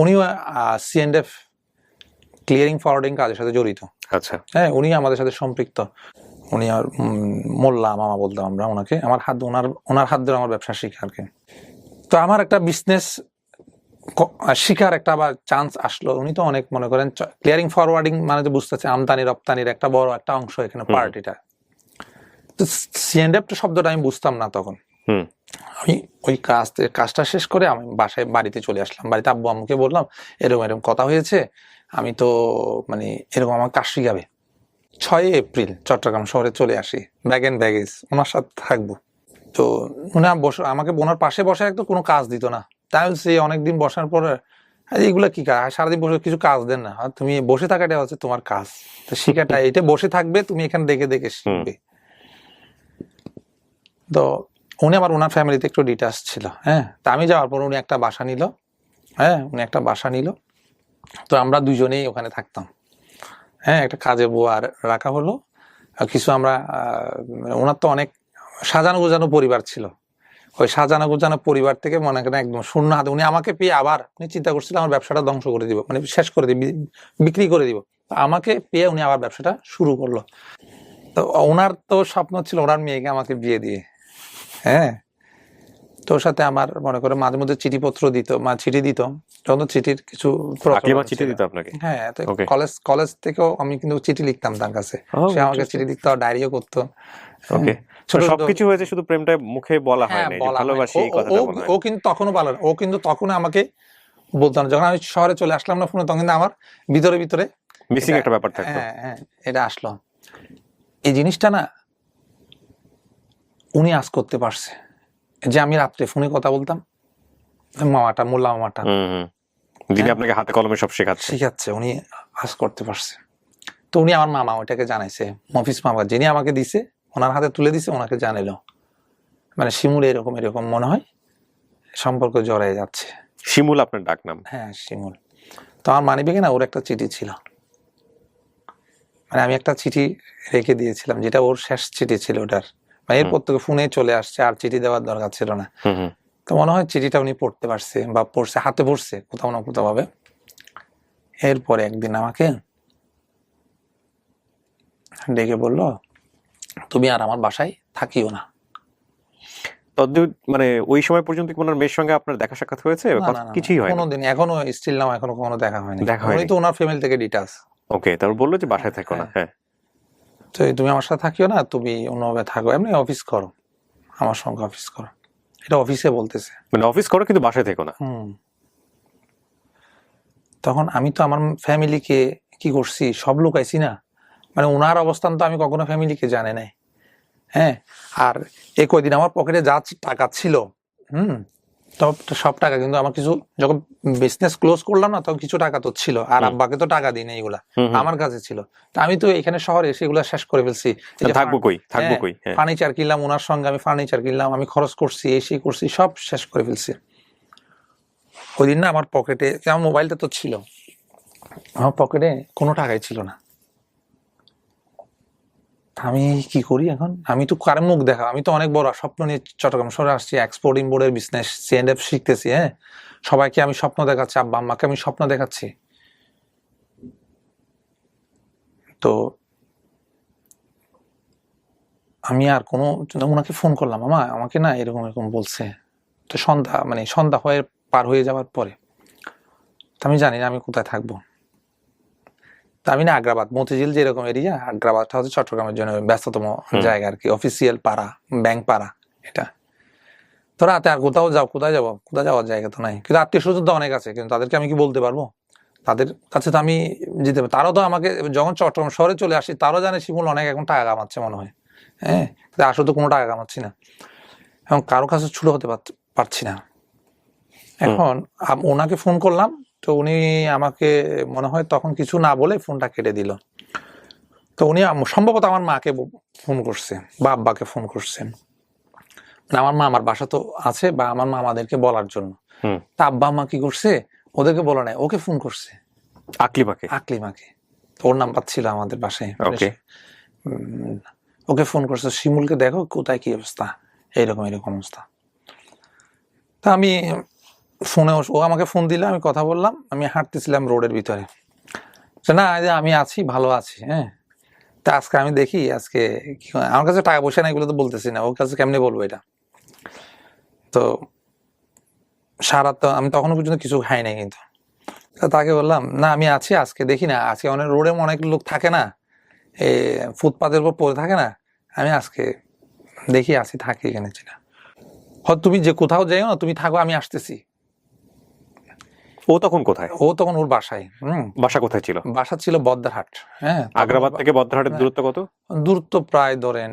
উনিও C&F ক্লিয়ারিং ফরওয়ার্ডিং কাজের সাথে জড়িত। আচ্ছা, হ্যাঁ, উনি আমাদের সাথে সম্পৃক্ত। উনি আর মোল্লা মামা বলতাম আমরা ওনাকে। ওনার হাত ধরে আমার ব্যবসা শিখা আর কি। তো আমার একটা বিজনেস শিখার একটা আবার চান্স আসলো। উনি তো অনেক মনে করেন ক্লিয়ারিং ফরওয়ার্ডিং মানে তো বুঝতেছে আমদানি রপ্তানির একটা বড় একটা অংশ এখানে পার্টিটা। তো C&F শব্দটা আমি বুঝতাম না তখন। আমি ওই কাজটা শেষ করে আমি বাড়িতে চলে আসলাম। বাড়িতে আব্বু আম্মুকে বললাম এরকম এরকম কথা হয়েছে, আমি তো মানে এরকম আমার কাজ শিখাবে। 6 এপ্রিল চট্টগ্রাম শহরে চলে আসি, ব্যাগ এন্ড ব্যাগেজ, ওনার সাথে থাকবো। তো উনি আমাকে ওনার পাশে বসে একটু কোনো কাজ দিত না। তাই সেই অনেকদিন বসার পরে এইগুলা কি কাজ, সারাদিন বসে কিছু কাজ দেন না, আর তুমি বসে থাকাটা হচ্ছে তোমার কাজ, তো শিখাটা এটা বসে থাকবে, তুমি এখানে দেখে দেখে শিখবে। তো উনি আবার ওনার ফ্যামিলিতে একটু ডিটাচ ছিল। হ্যাঁ, তা আমি যাওয়ার পর উনি একটা বাসা নিল। হ্যাঁ, উনি একটা বাসা নিল। তো আমরা দুজনেই ওখানে থাকতাম। হ্যাঁ, একটা কাজে বউ আর রাখা হলো। আর কিছু আমরা ওনার তো অনেক সাজানো গোজানো পরিবার ছিল। ওই সাজানো গোজানো পরিবার থেকে মনে করেন একদম শূন্য হাতে উনি আমাকে পেয়ে আবার উনি চিন্তা করছিলেন আমার ব্যবসাটা ধ্বংস করে দিব, মানে শেষ করে দিব, বিক্রি করে দিব। আমাকে পেয়ে উনি আবার ব্যবসাটা শুরু করলো। তো ওনার তো স্বপ্ন ছিল ওনার মেয়েকে আমাকে বিয়ে দিয়ে। হ্যাঁ, তো ওর সাথে আমার মনে করে মাঝে মধ্যে চিঠিপত্র দিত, চিঠি দিত। তখন তো চিঠির কিছু চিঠি দিত আপনাকে? হ্যাঁ, তো কলেজ থেকেও আমি কিন্তু চিঠি লিখতাম তার কাছে। সে আমাকে চিঠি লিখতো, ডায়েরিও করতো। সবকিছু হয়েছে, শুধু প্রেমটা মুখে বলা হয় নাই, ভালোবাসি এই কথাটা বলা হয়। ও কিন্তু তখনও ভালো, ও কিন্তু তখন আমাকে বলতো না। যখন আমি শহরে চলে আসলাম না ফোনে, তখন কিন্তু আমার ভিতরে ভিতরে মিসিং একটা ব্যাপার থাকতো। হ্যাঁ, এটা আসলো। এই জিনিসটা না উনি আজ করতে পারছে, যে আমি রাত্রে ফোনে কথা বলতাম, মামাটা, মোল্লা মামাটা, যিনি আপনাকে হাতে কলমে সব শেখাচ্ছে, উনি আজ করতে পারছে। তো উনি আমার মামা ওইটাকে জানাইছে, মফিজ মামা যিনি আমাকে দিছে, ওনার হাতে তুলে দিছে, ওনাকে জানাইলো মানে শিমুল এরকম এরকম মনে হয় সম্পর্ক জড়াই যাচ্ছে। শিমুল আপনার ডাক নাম? হ্যাঁ, শিমুল। তো আমার মানিব্যাগে না ওর একটা চিঠি ছিল, মানে আমি একটা চিঠি রেখে দিয়েছিলাম, যেটা ওর শেষ চিঠি ছিল ওটার। মানে এরপর থেকে ফোনে চলে আসছে, আর চিঠি দেওয়ার দরকার ছিল না। তো মনে হয় চিঠিটা উনি পড়তে পারছে বা পড়ছে, হাতে পড়ছে কোথাও না কোথাও ভাবে। এরপরে একদিন আমাকে ডেকে বলল তুমি আর আমার বাসায় থাকিও না। মানে ওই সময় পর্যন্ত কি ওনার মেয়ের সঙ্গে আপনার দেখা সাক্ষাৎ হয়েছে? কিছুই হয়নি কোনোদিন, এখনো স্টিল নাও এখনো কোনো দেখা হয়নি। উনি তো ওনার ফ্যামিলি থেকে ডিটাচ। ওকে, তারপর বললো যে বাসায় থাকো না। হ্যাঁ, তো তুমি আমার সাথে থাকিও না, তুমি অন্যভাবে থাকো, এমনি অফিস করো, আমার সঙ্গে অফিস করো। এটা অফিসে বলতেছে, মানে অফিস করো কিন্তু বাসায় থেকো না। তখন আমি তো আমার ফ্যামিলিকে কি করছি, সব লুকাইছি না। মানে ওনার অবস্থান তো আমি কখনো ফ্যামিলিকে জানে নাই। হ্যাঁ, আর এই কয়দিন আমার পকেটে যা টাকা ছিল, সব টাকা কিন্তু আমার কিছু, যখন বিজনেস ক্লোজ করলাম না, তখন কিছু টাকা তো ছিল, আর আব্বাকে তো টাকা দিই না, এগুলা আমার কাছে ছিল। তা আমি তো এখানে শহরে এসে এগুলা শেষ করে ফেলছি। থাকবো কই। ফার্নিচার কিনলাম ওনার সঙ্গে, আমি ফার্নিচার কিনলাম, আমি খরচ করছি, এসে করছি, সব শেষ করে ফেলছি। ওই দিন না আমার পকেটে, আমার মোবাইলটা তো ছিল, আমার পকেটে কোনো টাকাই ছিল না। আমি কি করি এখন? আমি তো কার মুখ দেখা, আমি তো অনেক বড় স্বপ্ন নিয়ে চট্টগ্রাম শহরে আসছি, এক্সপোর্ট ইম্পোর্টের বিজনেস, C&F শিখতেছি। হ্যাঁ, সবাইকে আমি স্বপ্ন দেখাচ্ছি, আব্বা আম্মাকে আমি স্বপ্ন দেখাচ্ছি। তো আমি আর কোনো, ওনাকে ফোন করলাম, মামা আমাকে না এরকম এরকম বলছে। তো সন্ধ্যা হয়ে পার হয়ে যাওয়ার পরে আমি জানি না আমি কোথায় থাকবো। তা আমি না আগ্রাবাদ, মতিঝিল যেরকম এরিয়া, আগ্রাবাদটা হচ্ছে চট্টগ্রামের জন্য ব্যস্ততম জায়গা আর কি, অফিসিয়াল পাড়া, ব্যাংক পাড়া এটা। তো রাতে আর কোথায় যাওয়ার জায়গা তো নাই, কিন্তু আত্মীয় স্বজন তো অনেক আছে, কিন্তু তাদেরকে আমি কি বলতে পারবো? তাদের কাছে তো আমি যেতে পারি। তারাও তো আমাকে যখন চট্টগ্রাম শহরে চলে আসি তারাও জানে শিমুল অনেক এখন টাকা কামাচ্ছে মনে হয়, হ্যাঁ, কিন্তু আসলে তো কোনো টাকা কামাচ্ছি না, এখন কারো কাছে ছোট হতে পারছি না। এখন ওনাকে ফোন করলাম, তো উনি আমাকে মনে হয় তখন কিছু না বলে ফোনটা কেটে দিল। তো উনি সম্ভবত আমার মাকে ফোন করছে বা আব্বাকে ফোন করছেন, মানে আমার মা আমার বাসা তো আছে, বা আমার মা আমাদেরকে বলার জন্য। তা আব্বা আম্মা কি করছে, ওদেরকে বলা নাই, ওকে ফোন করছে, আকলিমাকে। ওর নাম্বার ছিল আমাদের বাসায়। ওকে ফোন করছে, শিমুলকে দেখো কোথায় কি অবস্থা, এইরকম এরকম অবস্থা। তা আমি ফোনে, ও আমাকে ফোন দিলে আমি কথা বললাম, আমি হাঁটতেছিলাম রোডের ভিতরে, না আমি আছি, ভালো আছি, হ্যাঁ। তা আজকে আমি দেখি আজকে আমার কাছে টাকা পয়সা নাই, এগুলো তো বলতেছি না, ওর কাছে কেমনে বলবো এটা। তো সারা তো আমি তখনও পর্যন্ত কিছু খাই নাই, কিন্তু তাকে বললাম না আমি আছি, আজকে দেখি না, আজকে অনেক রোডে অনেক লোক থাকে না, এই ফুটপাতের উপর পড়ে থাকে না, আমি আজকে দেখি আছি, থাকি এখানে না, হয়তো তুমি যে কোথাও যাইও না, তুমি থাকো, আমি আসতেছি। ও তখন কোথায়? ও তখন ওর বাসায়। বাসা কোথায় ছিল? বাসা ছিল বদ্দারহাট। হ্যাঁ, আগ্রাবাদ থেকে বদ্দারহাটের দূরত্ব কত? দূরত্ব প্রায় ধরেন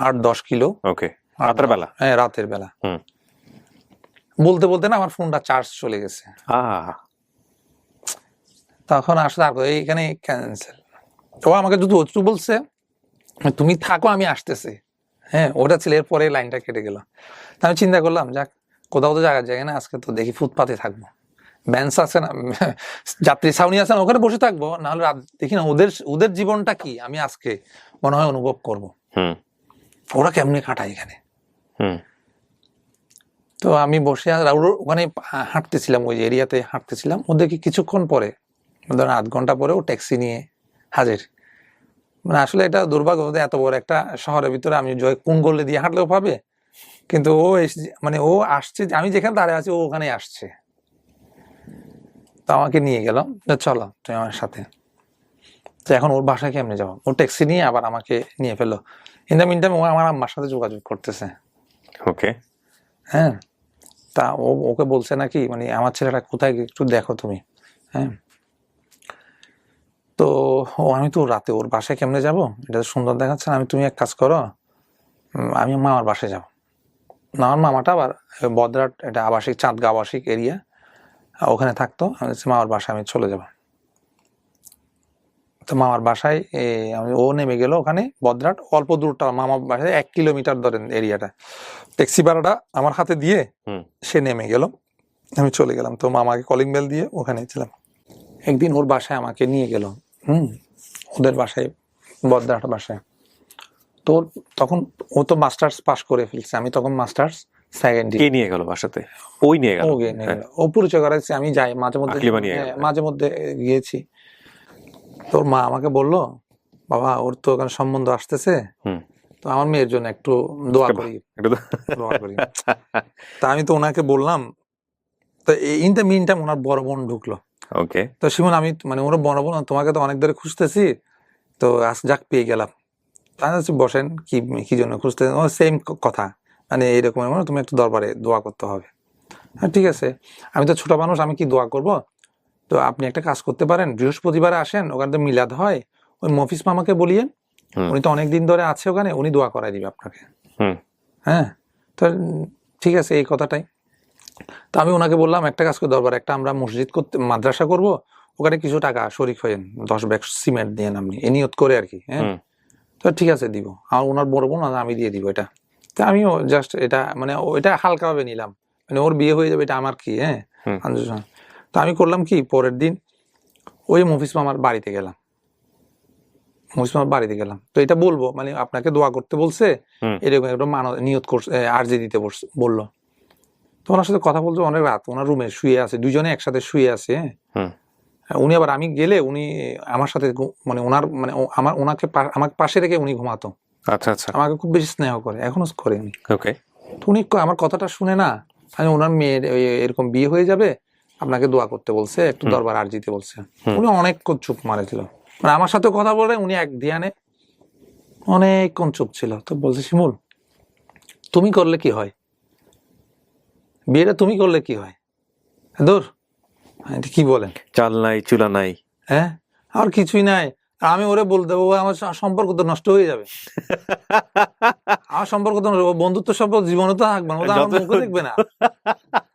8-10 কিলো। ওকে, রাতের বেলা? হ্যাঁ, রাতের বেলা। বলতে বলতে না আমার ফোনটা চার্জ চলে গেছে, তখন আসলে এইখানে ক্যান্সেল। ও আমাকে যদি বলছে তুমি থাকো আমি আসতেছি, হ্যাঁ, ওটা ছিল, এরপরে লাইনটা কেটে গেল। আমি চিন্তা করলাম যাক, কোথাও তো জায়গার জায়গায় না, আজকে তো দেখি ফুটপাতে থাকবো, বেঞ্চ আছে না, যাত্রী ছাউনি আছে না, ওখানে বসে থাকবো, নাহলে রাত দেখি না ওদের জীবনটা কি আমি আজকে মনে হয় অনুভব করবো, ওরা কেমনে কাটায় এখানে। তো আমি বসে ওখানে হাঁটতেছিলাম, ওই এরিয়াতে হাঁটতেছিলাম, ওদেরকে কিছুক্ষণ পরে, ধরেন 8 ঘন্টা পরে ও ট্যাক্সি নিয়ে হাজির। মানে আসলে এটা দুর্ভাগ্য, এত বড় একটা শহরের ভিতরে আমি কোন গল্লি দিয়ে হাঁটলেও পাবে, কিন্তু ও মানে ও আসছে, আমি যেখানে দাঁড়িয়ে আছি ও ওখানে আসছে। তো আমাকে নিয়ে গেল, চলো তুমি আমার সাথে। তো এখন ওর বাসায় কেমনে যাবো, ও ট্যাক্সি নিয়ে আবার আমাকে নিয়ে ফেললো। ইন দ্য মিন টাইম ও আমার আম্মার সাথে যোগাযোগ করতেছে। ওকে, হ্যাঁ, তা ওকে বলছে নাকি মানে আমার ছেলেটা কোথায়, একটু দেখো তুমি, হ্যাঁ। তো আমি তো রাতে ওর বাসায় কেমনে যাব, এটা তো সুন্দর দেখাচ্ছে না, তুমি এক কাজ করো, আমি মামার বাসায় যাব। আমার মামাটা আবার বদ্রাট, এটা আবাসিক, চাঁদগা আবাসিক এরিয়া, ওখানে থাকতো। মামার বাসায় আমি চলে যাব। তো মামার বাসায় ও নেমে গেল ওখানে বদ্রাট, অল্প দূরটা মামার বাসায় 1 কিলোমিটার ধরেন এরিয়াটা। ট্যাক্সি ভাড়াটা আমার হাতে দিয়ে সে নেমে গেল, আমি চলে গেলাম। তো মামাকে কলিং বেল দিয়ে ওখানে ছিলাম। একদিন ওর বাসায় আমাকে নিয়ে গেল, ওদের বাসায়, বদ্রাট বাসায়। তো তখন ও তো মাস্টার্স পাস করে ফেলছে, আমি তখন মাস্টার্স সেকেন্ড ইয়ার। কে নিয়ে গেল বাসাতে? ওই নিয়ে গেল, ও পরিচয় করাইছে, আমি যাই মাঝে মধ্যে, মাঝে মধ্যে গিয়েছি। তোর মা আমাকে বললো, বাবা ওর তো ওখানে সম্বন্ধ আসতেছে, তো আমার মেয়ের জন্য একটু দোয়া করি। তা আমি তো ওনাকে বললাম। তো ইন দ্য মিন টাইম ওনার বড় বোন ঢুকলো। ওকে, তো শিমুল আমি মানে ওর বড় বোন, তোমাকে তো অনেক ধরে খুঁজতেছি, তো আজ যাক পেয়ে গেলাম। বসেন, কি জন্য খুঁজতে, সেম কথা, মানে এইরকম, তুমি একটু দরবারে দোয়া করতে হবে। হ্যাঁ ঠিক আছে, আমি তো ছোট মানুষ, আমি কি দোয়া করব? তো আপনি একটা কাজ করতে পারেন, বৃহস্পতিবারে আসেন, ওখানে তো মিলাদ হয়, ওই মফিস মামাকে বলিয়েন, উনি তো অনেকদিন ধরে আছে ওখানে, উনি দোয়া করাই দিবে আপনাকে। হ্যাঁ, তো ঠিক আছে, এই কথাটাই। তো আমি ওনাকে বললাম একটা কাজ করে, দরবার একটা আমরা মসজিদ করতে, মাদ্রাসা করব, ওখানে কিছু টাকা শরিক হয়েন, 10 ব্যাগ সিমেন্ট দিয়ে আপনি এ নিয়ত করে আর কি। হ্যাঁ, তো ঠিক আছে দিব, আর ওনার বড় বোন আমি দিয়ে দিব এটা। তো আমিও জাস্ট এটা মানে এটা হালকাভাবে নিলাম, মানে ওর বিয়ে হয়ে যাবে, এটা আমার কি। হ্যাঁ, তো আমি করলাম কি, পরের দিন ওই মফিস মামার বাড়িতে গেলাম, তো এটা বলবো মানে আপনাকে দোয়া করতে বলছে, এরকম একটা নিয়ত করছে, আরজি দিতে বললো। তো ওনার সাথে কথা বলতে অনেক রাত, ওনার রুমে শুয়ে আছে, দুজনে একসাথে শুয়ে আছে। উনি আবার, আমি গেলে উনি আমার সাথে মানে ওনার মানে ওনাকে আমাকে পাশে রেখে উনি ঘুমাতো। আচ্ছা আচ্ছা, আমাকে খুব বেশি স্নেহ করে, এখনো করে উনি। ওকে, তো উনি আমার কথাটা শুনে না, আমি ওনার মেয়ের এরকম বিয়ে হয়ে যাবে, আপনাকে দোয়া করতে বলছে, একটু দরবার আরজিতে বলছে। উনি অনেকক্ষণ চুপ মারেছিল, মানে আমার সাথে কথা বলে উনি এক ধ্যানে অনেকক্ষণ চুপ ছিল। তো বলছে, শিমুল তুমি করলে কি হয়, বিয়েটা তুমি করলে কি হয়, দূর এটা কি বলেন? চাল নাই, চুলা নাই। হ্যাঁ, আর কিছুই নাই। আমি ওরে বলতে দেবো, আমার সম্পর্ক তো নষ্ট হয়ে যাবে। আমার সম্পর্ক তো নষ্ট, বন্ধুত্ব সম্পর্ক জীবনে তো থাকবে না, ও তো আমার মুখে দেখবে না।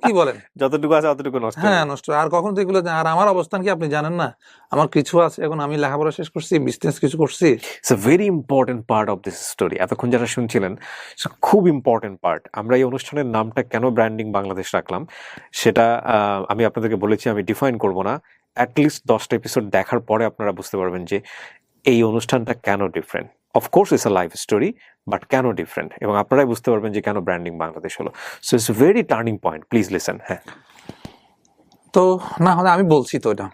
কি বলেন? যতটুকু আছে অতটুকু নষ্ট। হ্যাঁ, নষ্ট। আর কখন তো এগুলো, আর আমার অবস্থান কি আপনি জানেন না? আমার কিছু আছে, এখন আমি লেখাপড়া শেষ করছি, বিজনেস কিছু করছি। It's a very important part of this story. এতক্ষণ যারা শুনছিলেন, খুব ইম্পর্টেন্ট পার্ট। আমরা এই অনুষ্ঠানের নামটা কেন ব্র্যান্ডিং বাংলাদেশ রাখলাম সেটা আমি আপনাদেরকে বলেছি, আমি ডিফাইন করব না। অ্যাটলিস্ট 10টা এপিসোড দেখার পরে আপনারা বুঝতে পারবেন যে এই অনুষ্ঠানটা কেন different. Of course it's a life story, but কেন ডিফারেন্ট, এবং আপনারাই বুঝতে পারবেন যে কেন ব্র্যান্ডিং বাংলাদেশ হলো। So it's very turning point, please listen. হ্যাঁ, তো না হলে আমি বলছি তো, এটা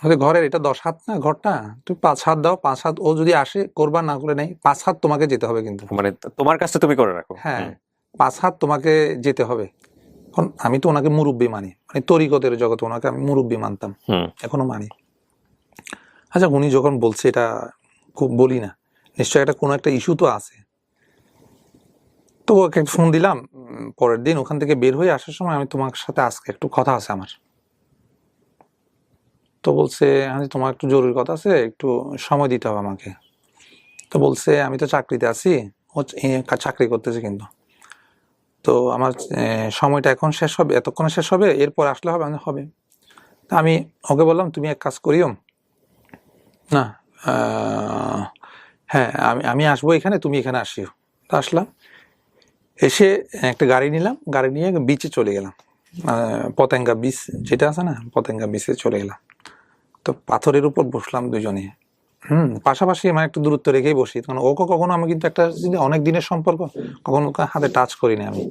হলে ঘরের এটা 10 হাত না ঘরটা, তুমি 5 হাত দাও, 5 হাত ও যদি আসে করবা, না করে নেই, 5 হাত তোমাকে যেতে হবে কিন্তু। মানে তোমার কাজটা তুমি করে রাখো। হ্যাঁ, 5 হাত তোমাকে যেতে হবে। এখন আমি তো ওনাকে মুরব্বী মানি, মানে তরিকতের জগতে ওনাকে আমি মুরব্বী মানতাম, এখনো মানি। আচ্ছা, উনি যখন বলছে, এটা খুব বলি না, নিশ্চয়ই এটা কোনো একটা ইস্যু তো আছে। তো ওকে ফোন দিলাম পরের দিন, ওখান থেকে বের হয়ে আসার সময়, আমি তোমার সাথে আজকে একটু কথা আছে আমার। তো বলছে, হ্যাঁ তোমার একটু জরুরি কথা আছে, একটু সময় দিতে হবে আমাকে। তো বলছে, আমি তো চাকরিতে আছি, ও চাকরি করতেছে কিন্তু, তো আমার সময়টা এখন শেষ হবে, এতক্ষণে শেষ হবে, এরপর আসলে হবে? হবে। তা আমি ওকে বললাম, তুমি এক কাজ করিও না, হ্যাঁ আমি আসবো এখানে, তুমি এখানে আসিও। তো আসলাম, এসে একটা গাড়ি নিলাম, গাড়ি নিয়ে বিচে চলে গেলাম, পতেঙ্গা বিচ যেটা আছে না, পতেঙ্গা বিচে চলে গেলাম। তো পাথরের উপর বসলাম দুজনে, পাশাপাশি, মানে একটু দূরত্ব রেখেই বসি, কারণ ওকে কখনো, আমি কিন্তু একটা অনেক দিনের সম্পর্ক, কখনো ওকে হাতে টাচ করিনি, আমি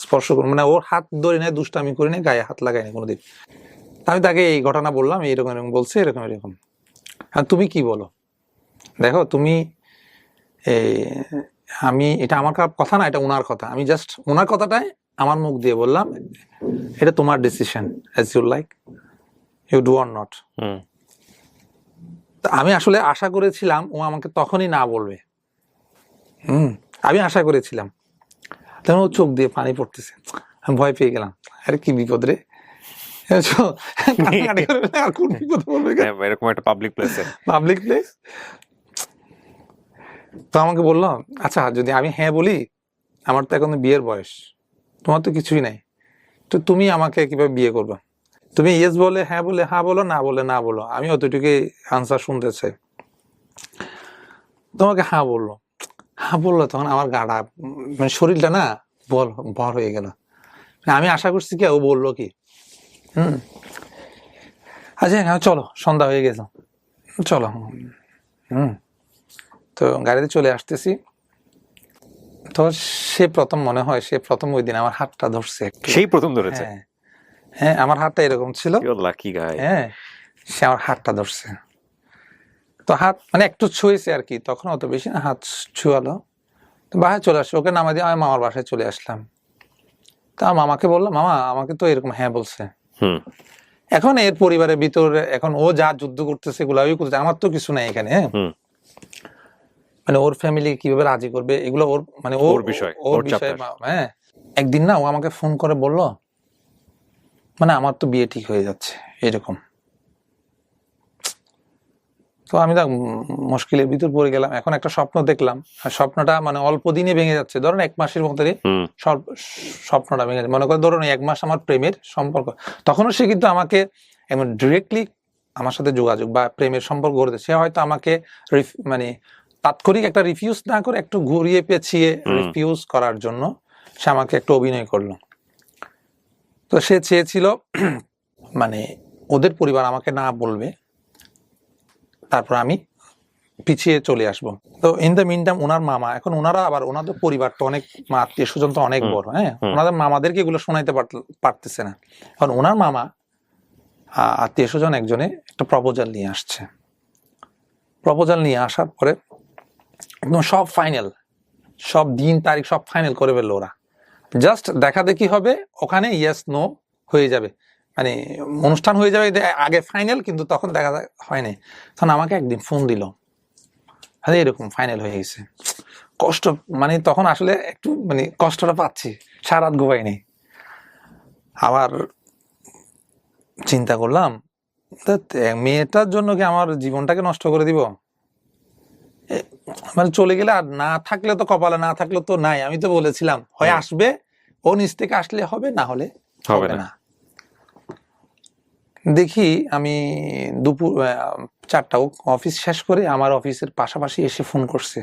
স্পর্শ করি, মানে ওর হাত ধরে নেয়, দুষ্টামি করিনি, গায়ে হাত লাগাইনি কোনোদিন। আমি তাকে এই ঘটনা বললাম, এরকম এরকম বলছে, এরকম এরকম। আর তুমি কি বলো? দেখো তুমি, আমি, এটা আমার কথা না, এটা ওনার কথা, আমি জাস্ট ওনার কথাটাই আমার মুখ দিয়ে বললাম, এটা তোমার decision, as you like, you do or not. আমি আসলে আশা করেছিলাম ও আমাকে তখনই না বলবে, আমি আশা করেছিলাম। তখন ও চোখ দিয়ে পানি পড়তেছে, আমি ভয় পেয়ে গেলাম, আরে কি বিপদ রে, কোন বিপদ বলবে, এরকম একটা পাবলিক প্লেসে, পাবলিক প্লেস। তো আমাকে বললাম, আচ্ছা যদি আমি হ্যাঁ বলি, আমার তো এখন বিয়ের বয়স, তোমার তো কিছুই নাই, তো তুমি আমাকে কিভাবে বিয়ে করবে? তুমি ইয়েস বলে হ্যাঁ বলে হ্যাঁ বলো, না বলে না বলো, আমি অতটুকুই আনসার শুনতে চাই। তোমাকে হ্যাঁ বললো, হ্যাঁ বললো, তখন আমার গাটা, মানে শরীরটা না ভর হয়ে গেল। আমি আশা করছি কি ও বললো কি, আচ্ছা হ্যাঁ চলো, সন্ধ্যা হয়ে গেছে, চলো। তো গাড়িতে চলে আসতেছি, তো সে প্রথম, মনে হয় সে প্রথম ওই দিন আমার হাতটা ধরছে, সেই প্রথম ধরেছে। হ্যাঁ, আমার হাতটা এরকম ছিল, লাকি গাই। হ্যাঁ, সে আমার হাতটা ধরছে, তো হাত মানে একটু ছুঁয়েছে আর কি, তখন অত বেশি না, হাত ছুঁয়ালো। তো বাসায় চলে আসছে, ওকে নামা দিয়ে আমি মামার বাসায় চলে আসলাম। তা মামাকে বললাম, মামা আমাকে তো এরকম হ্যাঁ বলছে। এখন এর পরিবারের ভিতরে, এখন ও যা যুদ্ধ করতেছে, এগুলো করতেছে, আমার তো কিছু নাই এখানে, হ্যাঁ, মানে ওর ফ্যামিলি কিভাবে রাজি করবে, এগুলো ওর, মানে ওর বিষয়, হ্যাঁ। একদিন না ও আমাকে ফোন করে বলল, মানে আমার তো বিয়ে ঠিক হয়ে যাচ্ছে এরকম। তো আমি মুশকিলের ভিতর পড়ে গেলাম। এখন একটা স্বপ্ন দেখলাম, আর স্বপ্নটা মানে অল্প দিনে ভেঙে যাচ্ছে, ধরুন 1 মাসের মধ্যে স্বপ্নটা ভেঙে যাচ্ছে। মনে করে ধরুন 1 মাস আমার প্রেমের সম্পর্ক, তখনও সে কিন্তু আমাকে এমন ডিরেক্টলি আমার সাথে যোগাযোগ বা প্রেমের সম্পর্ক গড়ে, সে হয়তো আমাকে মানে তাৎক্ষণিক একটা রিফিউজ না করে, একটু ঘুরিয়ে পেঁচিয়ে রিফিউজ করার জন্য সে আমাকে একটু অভিনয় করলো। তো সে চেয়েছিল মানে ওদের পরিবার আমাকে না বলবে, তারপর আমি পিছিয়ে চলে আসবো। তো ইন দ্য মিন টাইম ওনার মামা, এখন ওনারা আবার, ওনাদের পরিবার তো অনেক, আত্মীয় স্বজন তো অনেক বড়, হ্যাঁ, ওনাদের মামাদেরকে এগুলো শোনাইতে পারতেছে না। এখন ওনার মামা আত্মীয় স্বজন একজনে একটা প্রপোজাল নিয়ে আসছে। প্রপোজাল নিয়ে আসার পরে একদম সব ফাইনাল, সব দিন তারিখ সব ফাইনাল করে ফেললো ওরা, জাস্ট দেখা দেখি হবে ওখানে, ইয়েস নো হয়ে যাবে, মানে অনুষ্ঠান হয়ে যাবে আগে ফাইনাল, কিন্তু তখন দেখা হয়নি। তখন আমাকে একদিন ফোন দিল, আরে এরকম ফাইনাল হয়ে গেছে। কষ্ট, মানে তখন আসলে একটু মানে কষ্টটা পাচ্ছি, সারা রাত ঘুমাইনি। আবার চিন্তা করলাম, মেয়েটার জন্য কি আমার জীবনটাকে নষ্ট করে দিব? মানে চলে গেলে আর না থাকলে তো কপালে, না থাকলে তো নাই। আমি তো বলেছিলাম হয় আসবে, ও নিচ থেকে আসলে হবে, না হলে হবে না। দেখি আমি দুপুর 4টা অফিস শেষ করে আমার অফিসের পাশাপাশি এসে ফোন করছে,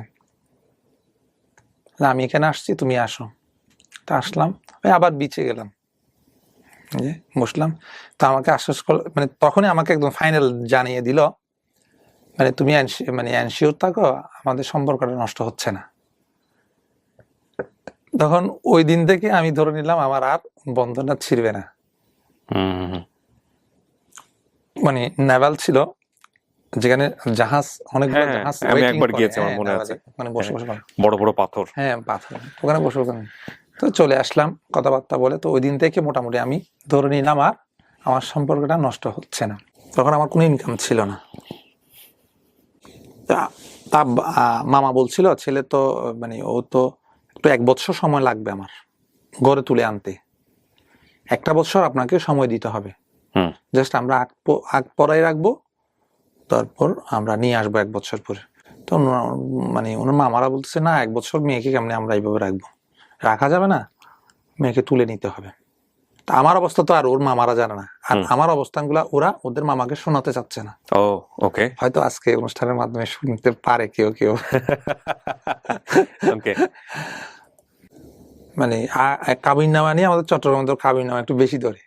আমি এখানে আসছি, তুমি আসো। তা আসলাম, আবার বিচে গেলাম, বসলাম। তো আমাকে আশ্বাস করলো, মানে তখনই আমাকে একদম ফাইনাল জানিয়ে দিল, মানে তুমি মানে এনশিওর থাকো, আমাদের সম্পর্কটা নষ্ট হচ্ছে না। তখন ওই দিন থেকে আমি ধরে নিলাম আমার আর বন্ধনটা ছিঁড়বে না। মানে নেভাল ছিল, যেখানে জাহাজ, অনেকগুলো জাহাজ আমি একবার গিয়েছি, আমার মনে আছে, মানে বসে বসে বড় বড় পাথর, পাথর, ওখানে বসে ওখানে। তো চলে আসলাম কথাবার্তা বলে। তো ওই দিন থেকে মোটামুটি আমি ধরে নিলাম আর আমার সম্পর্কটা নষ্ট হচ্ছে না। তখন আমার কোনো ইনকাম ছিল না। তা মামা বলছিল, ছেলে তো মানে ও তো একটু 1 বছর সময় লাগবে আমার ঘরে তুলে আনতে, 1টা বছর আপনাকে সময় দিতে হবে, জাস্ট আমরা আগ পরাই রাখবো, তারপর আমরা নিয়ে আসবো 1 বছর পরে। তো মানে ওনার মামারা বলতেছে, না 1 বছর মেয়েকে কেমনি আমরা এইভাবে রাখবো, রাখা যাবে না, মেয়েকে তুলে নিতে হবে। তা আমার অবস্থা তো আর ওর মামারা জানে না, আর আমার অবস্থানগুলা ওরা ওদের মামাকে শোনাতে চাচ্ছে না। ওকে, হয়তো আজকে অনুষ্ঠানের মাধ্যমে শুনতে পারে কেউ কেউ। মানে কাবিন নামা নিয়ে আমাদের চট্টগ্রাম তো কাবিন নামা একটু বেশি ধরে,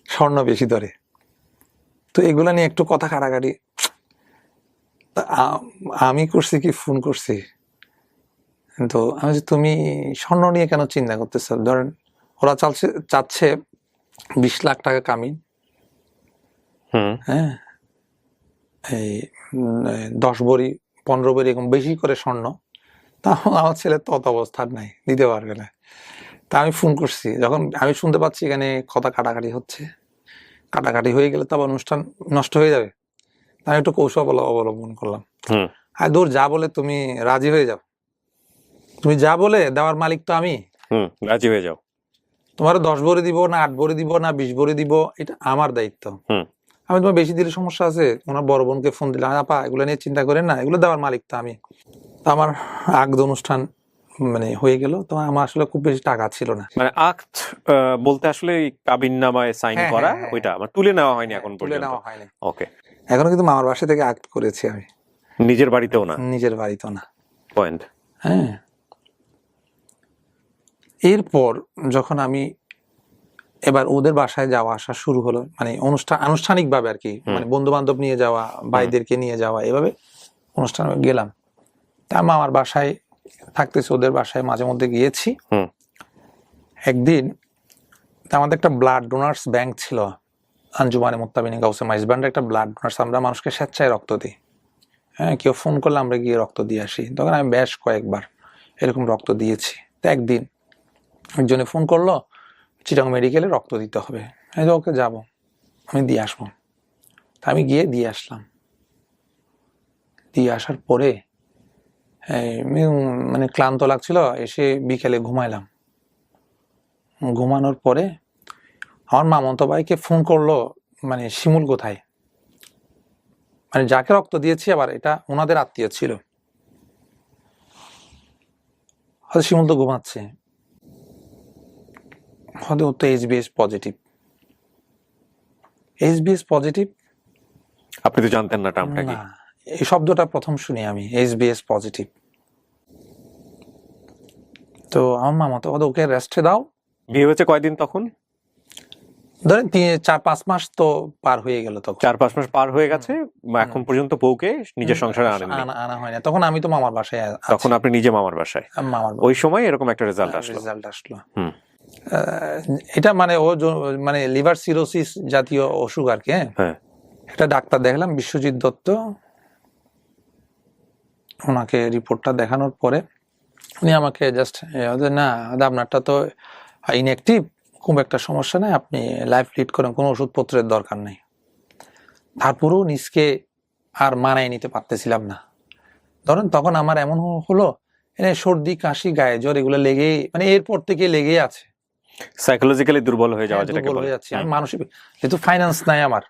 স্বর্ণ বেশি ধরে। তো এগুলা নিয়ে একটু কথা কাটাকাটি। আমি করছি কি, ফোন করছি, তো আমি যে তুমি স্বর্ণ নিয়ে কেন চিন্তা করতেছ? ধরেন ওরা চাচ্ছে 20 লাখ টাকা কামিন, হ্যাঁ, এই 10 ভরি 15 ভরি এরকম বেশি করে স্বর্ণ। তা আমার ছেলে তত অবস্থার নাই, দিতে পারবে না। তা আমি ফোন করছি, যখন আমি শুনতে পাচ্ছি এখানে কথা কাটাকাটি হচ্ছে, কাটাকাটি হয়ে গেলে তো আবার অনুষ্ঠান নষ্ট হয়ে যাবে। আমি একটু কৌশল অবলম্বন করলাম, আর দূর যা বলে তুমি রাজি হয়ে যাও, তুমি যা বলে দেওয়ার মালিক তো আমি, রাজি হয়ে যাও। তোমার 10 ভরি দিব না 8 ভরি দিব না 20 ভরি দিব, এটা আমার দায়িত্ব। আমি তোমার বেশি দিলে সমস্যা আছে? ওনার বড় বোনকে ফোন দিলাম, আপা এগুলো নিয়ে চিন্তা করেন না, এগুলো দেওয়ার মালিক তো আমি। আমার আগদ অনুষ্ঠান মানে হয়ে গেল। তো আমার আসলে খুব বেশি টাকা ছিল না। মানে আক্ট বলতে আসলে কাবিননামায় সাইন করা, ওইটা আমার তুলে নেওয়া হয়নি এখন পর্যন্ত। তুলে নেওয়া হয়নি। ওকে, এখনো কিন্তু মামার বাসা থেকে আক্ট করেছি আমি, নিজের বাড়িতেও না। নিজের বাড়িতেও না। পয়েন্ট। হ্যাঁ, এরপর যখন আমি এবার ওদের বাসায় যাওয়া আসা শুরু হলো, মানে আনুষ্ঠানিক ভাবে আর কি, মানে বন্ধু বান্ধব নিয়ে যাওয়া, ভাইদেরকে নিয়ে যাওয়া, এভাবে অনুষ্ঠান গেলাম। তা মামার বাসায় থাকতেছে, ওদের বাসায় মাঝে মধ্যে গিয়েছি। একদিন আমাদের একটা ব্লাড ডোনার্স ব্যাংক ছিল, আঞ্জুমানে মুত্তাবিনী গাউসে মাইজবান্ডের একটা ব্লাড ডোনার্স। আমরা মানুষকে স্বেচ্ছায় রক্ত দিই, হ্যাঁ, কেউ ফোন করলে আমরা গিয়ে রক্ত দিয়ে আসি। তখন আমি বেশ কয়েকবার এরকম রক্ত দিয়েছি। তো একদিন একজনে ফোন করলো, চিটাং মেডিকেলে রক্ত দিতে হবে। আমি ওকে যাবো, আমি দিয়ে আসবো। তা আমি গিয়ে দিয়ে আসলাম। দিয়ে আসার পরে মানে ক্লান্ত লাগছিল, এসে বিকেলে ঘুমাইলাম। ঘুমানোর পরে আমার মামতো ভাইকে ফোন করলো, মানে শিমুল কোথায়, মানে যাকে রক্ত দিয়েছি আবার এটা ওনাদের আত্মীয় ছিল। হয়তো শিমুল তো ঘুমাচ্ছে, হয়তো ও তো এইচবিএস পজিটিভ। এইচবিএস পজিটিভ আপনি তো জানতেন না টার্মটা কি? এই শব্দটা প্রথম শুনি আমি, এইচবিএস পজিটিভ। তো আমার মামা তো ওকে রেস্টে দাও। বিয়ে হয়েছে কয়দিন তখন? ধরেন 4-5 মাস তো পার হয়ে গেল। তখন 4-5 মাস পার হয়ে গেছে, এখন পর্যন্ত বউকে নিজের সংসারে আনা হয় না। তখন আমি তো মামার বাসায়, তখন আপনি নিজে মামার বাসায়। ওই সময় এরকম একটা রেজাল্ট আসলো। এটা মানে ও মানে লিভার সিরোসিস জাতীয় অসুখ আর কি। হ্যাঁ, একটা ডাক্তার দেখলাম, বিশ্বজিৎ দত্ত। ওনাকে রিপোর্টটা দেখানোর পরে উনি আমাকে জাস্ট, না আপনারটা তো ইনঅ্যাক্টিভ, খুব একটা সমস্যা নেই, আপনি লাইফ লিড করেন, কোনো ওষুধপত্রের দরকার নেই। তারপরেও নিজকে আর মানায় নিতে পারতেছিলাম না। ধরেন তখন আমার এমন হলো, সর্দি কাশি গায়ে জ্বর এগুলো লেগেই, মানে এরপর থেকে লেগেই আছে। সাইকোলজিক্যালি দুর্বল হয়ে যাওয়া, যেটাকে দুর্বল বলে। হয়ে যাচ্ছি আমি মানসিক, যেহেতু ফাইন্যান্স নাই আমার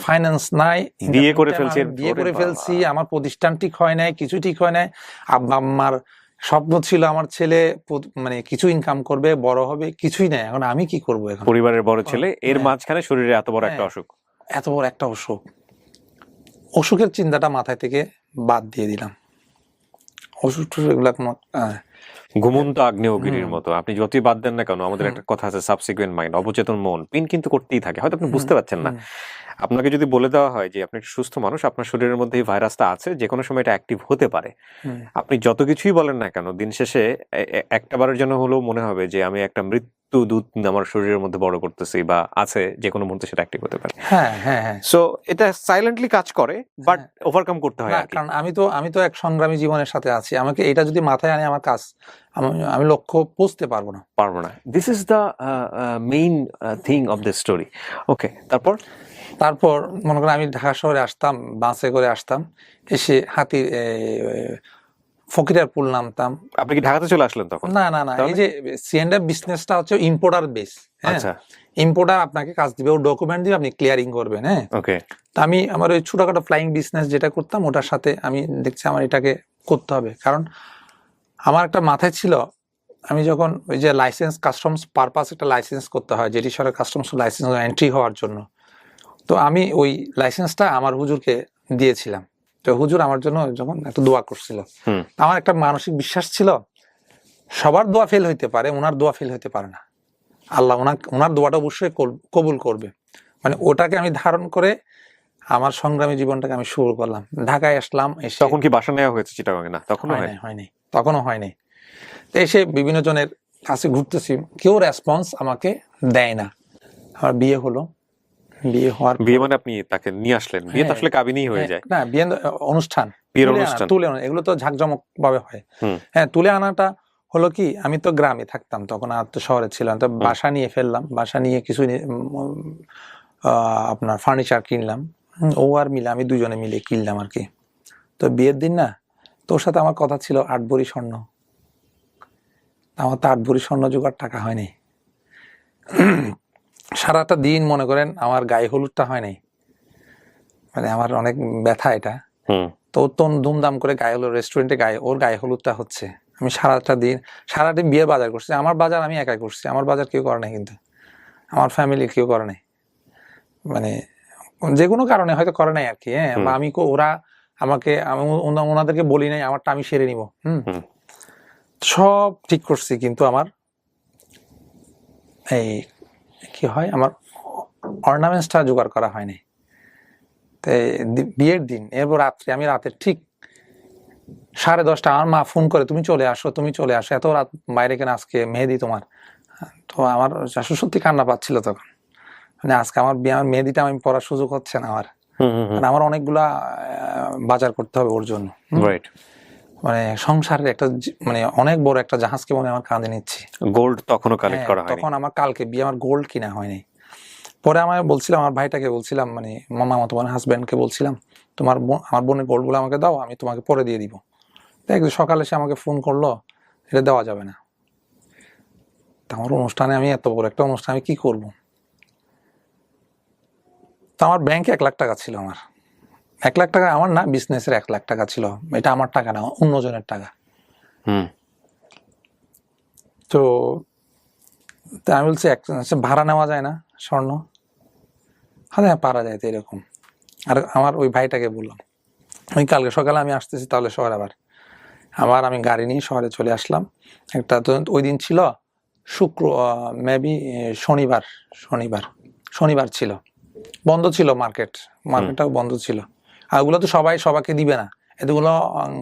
ফাইন্যান্স নাই, বিয়ে করে ফেলছেন, বিয়ে ওরে করে বাবা। ফেলছি, আমার প্রতিষ্ঠান ঠিক হয় নাই, কিছু ঠিক হয় নাই। আব্বা আম্মার স্বপ্ন ছিল আমার ছেলে মানে কিছু ইনকাম করবে, বড় হবে, কিছুই নাই। এখন আমি কি করব? এখন পরিবারের বড় ছেলে, এর হ্যাঁ। মাঝখানে শরীরে এত বড় একটা হ্যাঁ। অসুখ। এত বড় একটা অসুখের চিন্তাটা মাথায় থেকে বাদ দিয়ে দিলাম। অসুখ টসুখ এগুলা কোনো ঘুমন্ত আগ্নেয়গিরির মতো, আপনি যতই বাদ দেন না কেন, আমাদের একটা কথা আছে সাবসিকুয়েন্ট মাইন্ড, অবচেতন মন পিন কিন্তু করতেই থাকে। হয়তো আপনি বুঝতে পারছেন না। আপনাকে যদি বলে দেওয়া হয় যে আপনি একটা সুস্থ মানুষ, আপনার শরীরের মধ্যে এই ভাইরাসটা আছে, যে কোনো সময় এটা অ্যাক্টিভ হতে পারে, আপনি যত কিছুই বলেন না কেন, দিন শেষে একটা বারের জন্য হলেও মনে হবে যে আমি একটা মৃত্যু দূত আমার শরীরের মধ্যে বড় করতেছি, বা আছে, যে কোনো মুহূর্তে সেটা অ্যাক্টিভ হতে পারে। হ্যাঁ হ্যাঁ হ্যাঁ। সো এটা সাইলেন্টলি কাজ করে, বাট ওভারকাম করতে হয় না, আর কি। কারণ আমি তো এক সংগ্রামী জীবনের সাথে আছি। আমাকে এটা যদি মাথায় আনে আমার কাজ, আমি লক্ষ্য পৌঁছতে পারবো না। This is the main thing of the story. Okay, তারপর মনে করেন আমি ঢাকা শহরে আসতাম, বাসে করে আসতাম, এসে ফকিরারপুল নামতাম। আপনি কি ঢাকাতে চলে আসলেন তখন? না, এই যে সিএনএফ বিজনেসটা হচ্ছে ইম্পোর্টার বেস। আচ্ছা, ইম্পোর্টার আপনাকে কাজ দিবে, ও ডকুমেন্ট দিবে, আপনি ক্লিয়ারিং করবেন। হ্যাঁ, ওকে। তা আমি আমার ওই ছোটখাটো ফ্লাইং বিজনেস যেটা করতাম, ওটার সাথে আমি দেখছি আমার এটাকে করতে হবে। কারণ আমার একটা মাথায় ছিল, আমি যখন ওই যে লাইসেন্স, কাস্টমস পারপাস একটা লাইসেন্স করতে হয়, যেটি সরকার কাস্টমস লাইসেন্স এন্ট্রি হওয়ার জন্য, তো আমি ওই লাইসেন্সটা আমার হুজুরকে দিয়েছিলাম। তো হুজুর আমার জন্য যখন একটা দোয়া করছিল, আমার একটা মানসিক বিশ্বাস ছিল সবার দোয়া ফেল হইতে পারে, ওনার দোয়া ফেল হইতে পারে না, আল্লাহ ওনার দোয়াটা অবশ্যই কবুল করবে। মানে ওটাকে আমি ধারণ করে আমার সংগ্রামী জীবনটাকে আমি শুরু করলাম। ঢাকায় আসলাম, এসে তখন কি বাসা নেওয়া হয়েছে চিটাগাঙে? না, তখনও হয়নি, তখনও হয়নি। তো এসে বিভিন্ন জনের কাছে ঘুরতেছি, কেউ রেসপন্স আমাকে দেয় না। আমার বিয়ে হলো, বিয়ে মানে আপনি তাকে নিয়ে আসলেন? বিয়ে তো আসলে কাবিনেই হয়ে যায়। না, বিয়ের অনুষ্ঠান, তুলে আনা, এগুলো তো ঝাঁকজমক ভাবে হয়। হ্যাঁ, তুলে আনাটা হলো কি, আমি তো গ্রামে থাকতাম তখন, আর তো শহরে ছিলাম। তো বাসা নিয়ে ফেললাম, বাসা নিয়ে কিছু আপনার ফার্নিচার কিনলাম, ও আর মিলে আমি দুজনে মিলে কিনলাম আর কি। তো বিয়ের দিন না, তোর সাথে আমার কথা ছিল 8 ভরি স্বর্ণ। আমার তো 8 ভরি স্বর্ণ জোগাড় টাকা হয়নি। সারাটা দিন মনে করেন আমার গায়ে হলুদটা হয় নাই, মানে আমার অনেক ব্যথা এটা। তো ধুমধাম করে গায়ে হলুদ, রেস্টুরেন্টে ওর গায়ে হলুদটা হচ্ছে। আমি সারাদিন বিয়ের বাজার করছি। আমার বাজার আমি একাই করছি, আমার বাজার কেউ করে নাই, কিন্তু আমার ফ্যামিলির কেউ করে নাই, মানে যে কোনো কারণে হয়তো করে নাই আর কি। হ্যাঁ, বা ওরা আমাকে, ওনাদেরকে বলি নাই আমারটা আমি সেরে নিব। সব ঠিক করছি, কিন্তু আমার এই কি হয়, আমার অর্নামেন্টসটা জোগাড় করা হয়নি। বিয়ের দিন, এরপর রাত্রে, আমি রাতের ঠিক 10:30 আমার মা ফোন করে, তুমি চলে আসো, এত রাত বাইরে কেন, আজকে মেহেদি তোমার। তো আমার সত্যি কান্না পাচ্ছিল তখন, মানে আজকে আমার মেহেদিটা আমি পড়ার সুযোগ হচ্ছে না আমার, আমার অনেকগুলা বাজার করতে হবে ওর জন্য। মানে সংসারের একটা, মানে অনেক বড় একটা জাহাজকে মনে আমার কাঁধে নিচ্ছি। গোল্ড তখনও কালেক্ট করা হয়নি। তখন আমার কালকে বিয়ে, আমার গোল্ড কিনা হয়নি। পরে আমি বলছিলাম, আমার ভাইটাকে বলছিলাম, মানে মামাতো বোনের হাজবেন্ডকে বলছিলাম, আমার বোনের গোল্ডগুলো আমাকে দাও, আমি তোমাকে পরে দিয়ে দিব। একদিন সকালে সে আমাকে ফোন করলো, এটা দেওয়া যাবে না। আমার অনুষ্ঠানে, আমি এত বড় একটা অনুষ্ঠান আমি কি করব? তো আমার ব্যাংকে 1 লাখ টাকা ছিল। আমার 1 লাখ টাকা আমার না, বিজনেসের 1 লাখ টাকা ছিল। এটা আমার টাকা না, অন্যজনের টাকা। তো আমি বলছি, ভাড়া নেওয়া যায় না স্বর্ণ? হ্যাঁ, পারা যায় তো এরকম। আর আমার ওই ভাইটাকে বললাম, ওই কালকে সকালে আমি আসতেছি তাহলে শহরে। আমি গাড়ি নিয়ে শহরে চলে আসলাম। একটা তো ওই দিন ছিল মেবি শনিবার ছিল, বন্ধ ছিল মার্কেটটাও বন্ধ ছিল। আর ওগুলো তো সবাই সবাইকে দিবে না, এতগুলো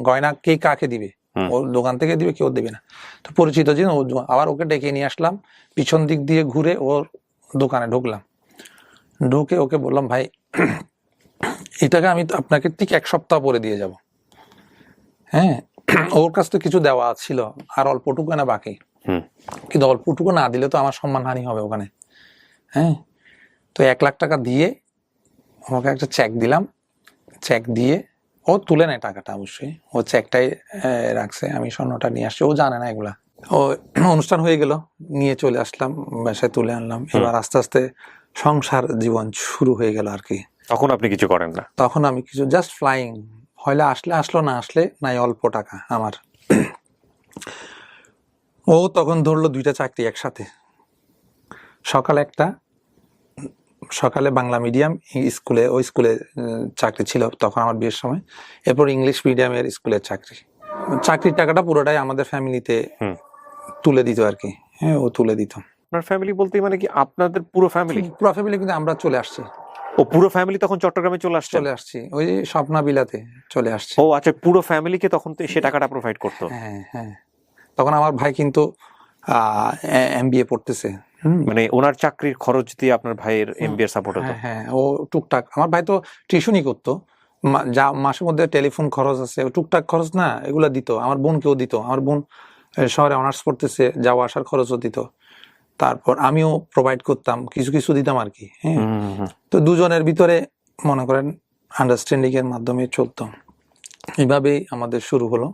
গয়না কে কাকে দিবে? ওর দোকান থেকে দিবে, কেউ দেবে না। তো পরিচিত জিনিস, আবার ওকে ডেকে নিয়ে আসলাম, পিছন দিক দিয়ে ঘুরে ওর দোকানে ঢুকলাম। ঢুকে ওকে বললাম, ভাই এটাকে আমি আপনাকে ঠিক 1 সপ্তাহ পরে দিয়ে যাব। হ্যাঁ, ওর কাছ থেকে কিছু দেওয়া ছিল, আর অল্পটুকু না বাকি, কিন্তু অল্পটুকু না দিলে তো আমার সম্মানহানি হবে ওখানে। হ্যাঁ, তো 1 লাখ টাকা দিয়ে আমাকে একটা চেক দিলাম। চেক দিয়ে ও তুলে নেয় টাকাটা, অবশ্যই ও চেকটাই রাখছে, আমি স্বর্ণটা নিয়ে আসছি। ও জানে না এগুলা, ও অনুষ্ঠান হয়ে গেল, নিয়ে চলে আসলাম, বাসায় তুলে আনলাম। এবার আস্তে আস্তে সংসার জীবন শুরু হয়ে গেল আর কি। তখন আপনি কিছু করেন না? তখন আমি কিছু জাস্ট ফ্লাইং, হয়তো আসলে আসলো, না আসলে নাই, অল্প টাকা আমার। ও তখন ধরলো 2টা চাকরি একসাথে, সকালে বাংলা মিডিয়াম স্কুলে, ওই স্কুলে চাকরি ছিল তখন আমার বিয়ের সময়। এরপর ইংলিশ মিডিয়ামের স্কুলের চাকরির টাকাটা পুরোটাই আমাদের ফ্যামিলিতে তুলে দিত আর কি। হ্যাঁ, ও তুলে দিত। আপনার ফ্যামিলি বলতে মানে কি আপনাদের পুরো ফ্যামিলি? পুরো ফ্যামিলি, কিন্তু আমরা চলে আসছি। ও পুরো ফ্যামিলি তখন চট্টগ্রামে চলে আসছে? ওই যে স্বপ্না বিলাতে চলে আসছি। ও আচ্ছা, পুরো ফ্যামিলিকে তখন তো সে টাকাটা প্রোভাইড করতো? হ্যাঁ হ্যাঁ। তখন আমার ভাই কিন্তু এমবিএ পড়তেছে। মানে ওনার চাকরির খরচ দিয়ে আপনার ভাইয়ের এমবিএ সাপোর্ট হতো? হ্যাঁ, ও টুকটাক, আমার ভাই তো টিউশনই করতো, যা মাসের মধ্যে টেলিফোন খরচ আছে, টুকটাক খরচ না, এগুলা দিত। আমার বোনকেও দিত, আমার বোন শহরে অনার্স পড়তেছে, যাওয়া আসার খরচও দিত। তারপর আমিও প্রোভাইড করতাম, কিছু কিছু দিতাম আর কি। হ্যাঁ, তো দুজনের ভিতরে মনে করেন আন্ডারস্ট্যান্ডিং এর মাধ্যমে চলতো। এইভাবেই আমাদের শুরু হলো।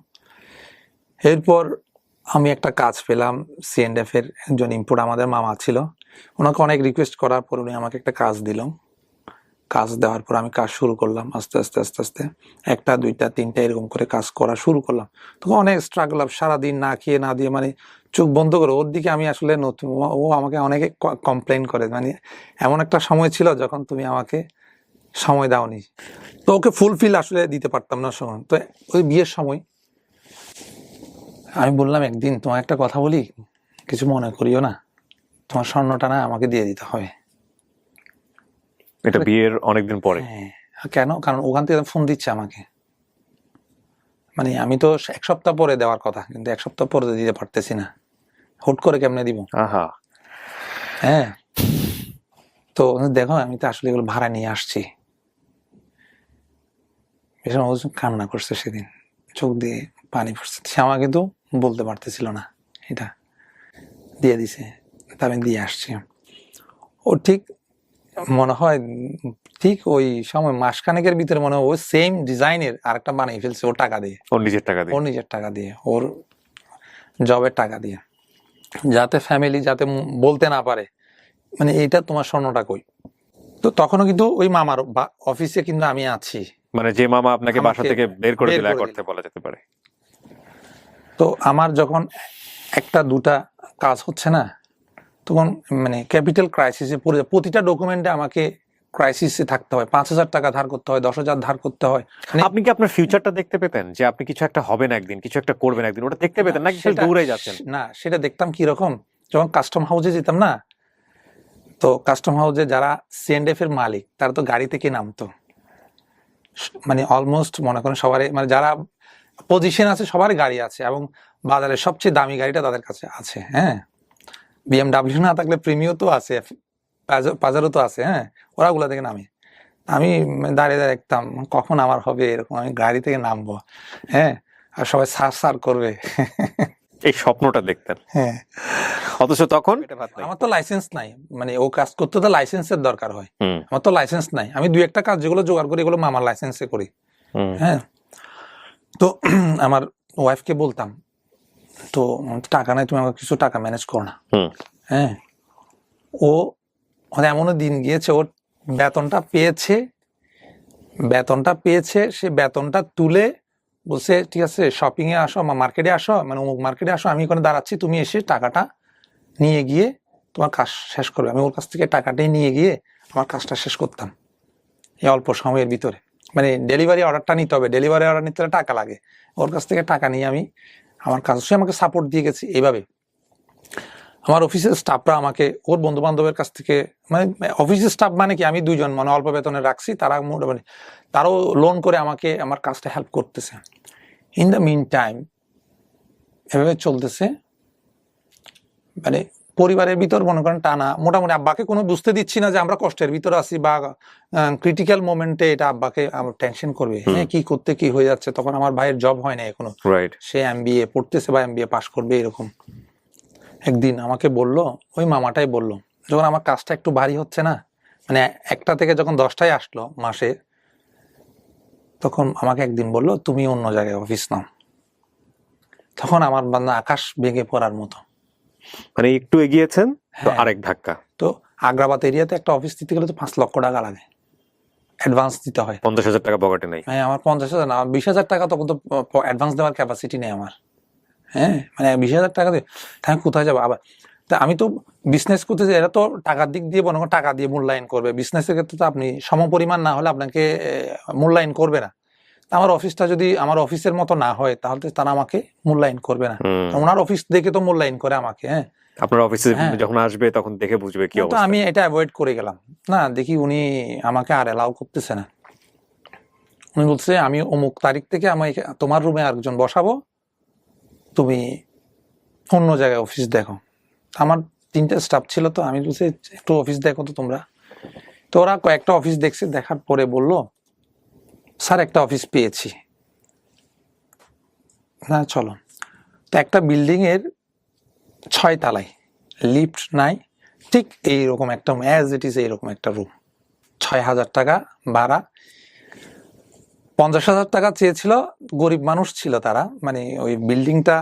এরপর আমি একটা কাজ পেলাম, C&F এর একজন ইম্পোর্ট আমাদের মামা ছিল, ওনাকে অনেক রিকোয়েস্ট করার পর উনি আমাকে একটা কাজ দিল। কাজ দেওয়ার পর আমি কাজ শুরু করলাম, আস্তে আস্তে আস্তে আস্তে 1টা 2টা 3টা এরকম করে কাজ করা শুরু করলাম। তখন অনেক স্ট্রাগল, সারাদিন না খেয়ে না দিয়ে, মানে চোখ বন্ধ করে ওর দিকে আমি আসলে নতুন। ও আমাকে অনেকে কমপ্লেন করে, মানে এমন একটা সময় ছিল যখন তুমি আমাকে সময় দাওনি, তো ওকে ফুলফিল আসলে দিতে পারতাম না সময়। তো ওই বিয়ের সময় আমি বললাম, একদিন তোমার একটা কথা বলি, কিছু মনে করিও না, তোমার স্বর্ণটা না আমাকে দিয়ে দিতে হবে। এটা বিয়ের অনেকদিন পরে? হ্যাঁ। কেন? কারণ ওখান থেকে ফোন দিচ্ছে আমাকে, মানে আমি তো 1 সপ্তাহ পরে দেওয়ার কথা, কিন্তু 1 সপ্তাহ পরে দিতে পারতেছি না, হুট করে কেমনে দিব? আহা। হ্যাঁ, তো দেখো আমি তো আসলে এগুলো ভাড়া নিয়ে আসছি। ভীষণ কান্না করছে সেদিন, চোখ দিয়ে পানি পড়ছে। সে আমাকে তো বলতে পারতেছিল না, এটা দিয়ে দিছে, তা আমি দিয়ে আসছি। ও ঠিক মনে হয় ঠিক ওই সময় মাসখানেকের ভিতরে মনে হয় ও সেম ডিজাইনের আরেকটা বানিয়ে ফেলছে, ওর টাকা দিয়ে, ওর নিজের টাকা দিয়ে? ওর নিজের টাকা দিয়ে, ওর জবের টাকা দিয়ে, যাতে ফ্যামিলি যাতে বলতে না পারে মানে এইটা তোমার স্বর্ণটা কই। তো তখনও কিন্তু ওই মামার অফিসে কিন্তু আমি আছি, মানে যে মামা আপনাকে বাসা থেকে বের করে দিল, এক দিল। অর্থে বলা যেতে পারে। তো আমার যখন 1টা 2টা কাজ হচ্ছে না, তখন মানে ক্যাপিটাল ক্রাইসিসে পড়ে যায়। প্রতিটা ডকুমেন্টে আমাকে ক্রাইসিসে থাকতে হয়, 5,000 টাকা ধার করতে হয়, 10,000 ধার করতে হয়। মানে আপনি কি আপনার ফিউচারটা দেখতে পেতেন যে আপনি কিছু একটা হবেন একদিন, কিছু একটা করবেন একদিন, ওটা দেখতে পেতেন নাকি শুধু দৌড়ে যাচ্ছেন? না, সেটা দেখতাম কি রকম, যখন কাস্টম হাউসে যেতাম না, তো কাস্টম হাউসে যারা C&F এর মালিক তারা তো গাড়ি থেকে নামতো, মানে অলমোস্ট মনে করেন সবারই, মানে যারা পজিশন আছে সবারই গাড়ি আছে, এবং বাজারের সবচেয়ে দামি গাড়িটা তাদের কাছে আছে। হ্যাঁ, BMW না থাকলে প্রিমিও তো আছে, পাজারও তো আছে। হ্যাঁ, ওরা গুলা থেকে নামে, আমি দাঁড়িয়ে দাঁড়িয়ে দেখতাম কখন আমার হবে এরকম, আমি গাড়ি থেকে নামবো। হ্যাঁ, আর সবাই সার সার করবে। এই স্বপ্নটা দেখতেন? হ্যাঁ, অথচ তখন আমার তো লাইসেন্স নাই, মানে ও কাজ করতে তো লাইসেন্সের দরকার হয়, আমার তো লাইসেন্স নাই। আমি 2-1টা কাজ যেগুলো জোগাড় করি এগুলো মামার লাইসেন্সে করি। হ্যাঁ, তো আমার ওয়াইফকে বলতাম, তো টাকা নাই, তুমি আমাকে কিছু টাকা ম্যানেজ করো না। হ্যাঁ, ও এমনও দিন গিয়েছে, ওর বেতনটা পেয়েছে, সে বেতনটা তুলে বলছে, ঠিক আছে শপিং এ আসো, মার্কেটে আসো, মানে অমুক মার্কেটে আসো, আমি ওখানে দাঁড়াচ্ছি, তুমি এসে টাকাটা নিয়ে গিয়ে তোমার কাজ শেষ করবে। আমি ওর কাছ থেকে টাকাটাই নিয়ে গিয়ে আমার কাজটা শেষ করতাম এই অল্প সময়ের ভিতরে। মানে ডেলিভারি অর্ডারটা নিতে হবে, ডেলিভারি অর্ডার নিতে হলে টাকা লাগে, ওর কাছ থেকে টাকা নিয়ে আমি আমার কাজ, সে আমাকে সাপোর্ট দিয়ে গেছে এইভাবে। আমার অফিসের স্টাফরা আমাকে ওর বন্ধু বান্ধবের কাছ থেকে, মানে অফিসের স্টাফ মানে কি, আমি 2জন মানে অল্প বেতনে রাখছি, তারা মোটামুটি তারাও লোন করে আমাকে আমার কাজটা হেল্প করতেছে। ইন দ্য মিন টাইম এভাবে চলতেছে, মানে পরিবারের ভিতর মনে করেন টানা, মোটামুটি আব্বাকে কোনো বুঝতে দিচ্ছি না যে আমরা কষ্টের ভিতরে আছি, বা ক্রিটিক্যাল মোমেন্টে এটা আব্বাকে আমার টেনশন করবে। হ্যাঁ, কি করতে কি হয়ে যাচ্ছে, তখন আমার ভাইয়ের জব হয় না এখনো, সে MBA পড়তেছে বা MBA পাস করবে এরকম। একদিন আমাকে বলল, ওই মামাটাই বলল, যখন আমার কাজটা একটু ভারী হচ্ছে না, মানে 1টা থেকে যখন 10টায় আসলো মাসে, তখন আমাকে একদিন বলল, তুমি অন্য জায়গায় অফিস নাও। তখন আমার বান্দা আকাশ ভেঙে পড়ার মতো। মানে একটু এগিয়েছেন তো হ্যাঁ। আরেক ধাক্কা। তো আগ্রাবাদ এরিয়াতে একটা অফিস দিতে গেলে তো 5 লক্ষ টাকা লাগে, অ্যাডভান্স দিতে হয়। 50,000 টাকা পকেটে নাই। হ্যাঁ, আমার 50,000 না, 20,000 টাকা তখন তো অ্যাডভান্স দেওয়ার ক্যাপাসিটি নেই আমার। হ্যাঁ, মানে 20,000 টাকা দিয়ে আমি কোথায় যাবো আবার? তা আমি তো বিজনেস করতেছি, এরা তো টাকার দিক দিয়ে মনে করেন টাকা দিয়ে মূল্যায়ন করবে। বিজনেসের ক্ষেত্রে তো আপনি সমপরিমাণ না হলে আপনাকে মূল্যায়ন করবে না। তা আমার অফিসটা যদি আমার অফিসের মতো না হয় তাহলে তো তারা আমাকে মূল্যায়ন করবে না। তো ওনার অফিস দেখে তো মূল্যায়ন করে আমাকে। হ্যাঁ, আপনার অফিসে হ্যাঁ। যখন আসবে তখন দেখে বুঝবে কি তো অবস্থা। আমি এটা অ্যাভয়েড করে গেলাম। না, দেখি উনি আমাকে আর এলাও করতেছে না। উনি বলছে আমি অমুক তারিখ থেকে আমি তোমার রুমে আরেকজন বসাবো, তুমি অন্য জায়গায় অফিস দেখো। আমার 3টে স্টাফ ছিল, তো আমি বলছি একটু অফিস দেখো তো তোমরা। তো ওরা কয়েকটা অফিস দেখছে, দেখার পরে বলল স্যার একটা অফিস পেয়েছি। না চলো। তো একটা বিল্ডিং এর 6 তলায়, লিফট নাই, ঠিক এইরকম একটা অ্যাজ ইট ইজ এইরকম একটা রুম, 6,000 টাকা ভাড়া। 50,000 টাকা চেয়েছিল, গরিব মানুষ ছিল তারা, মানে ওই বিল্ডিংটা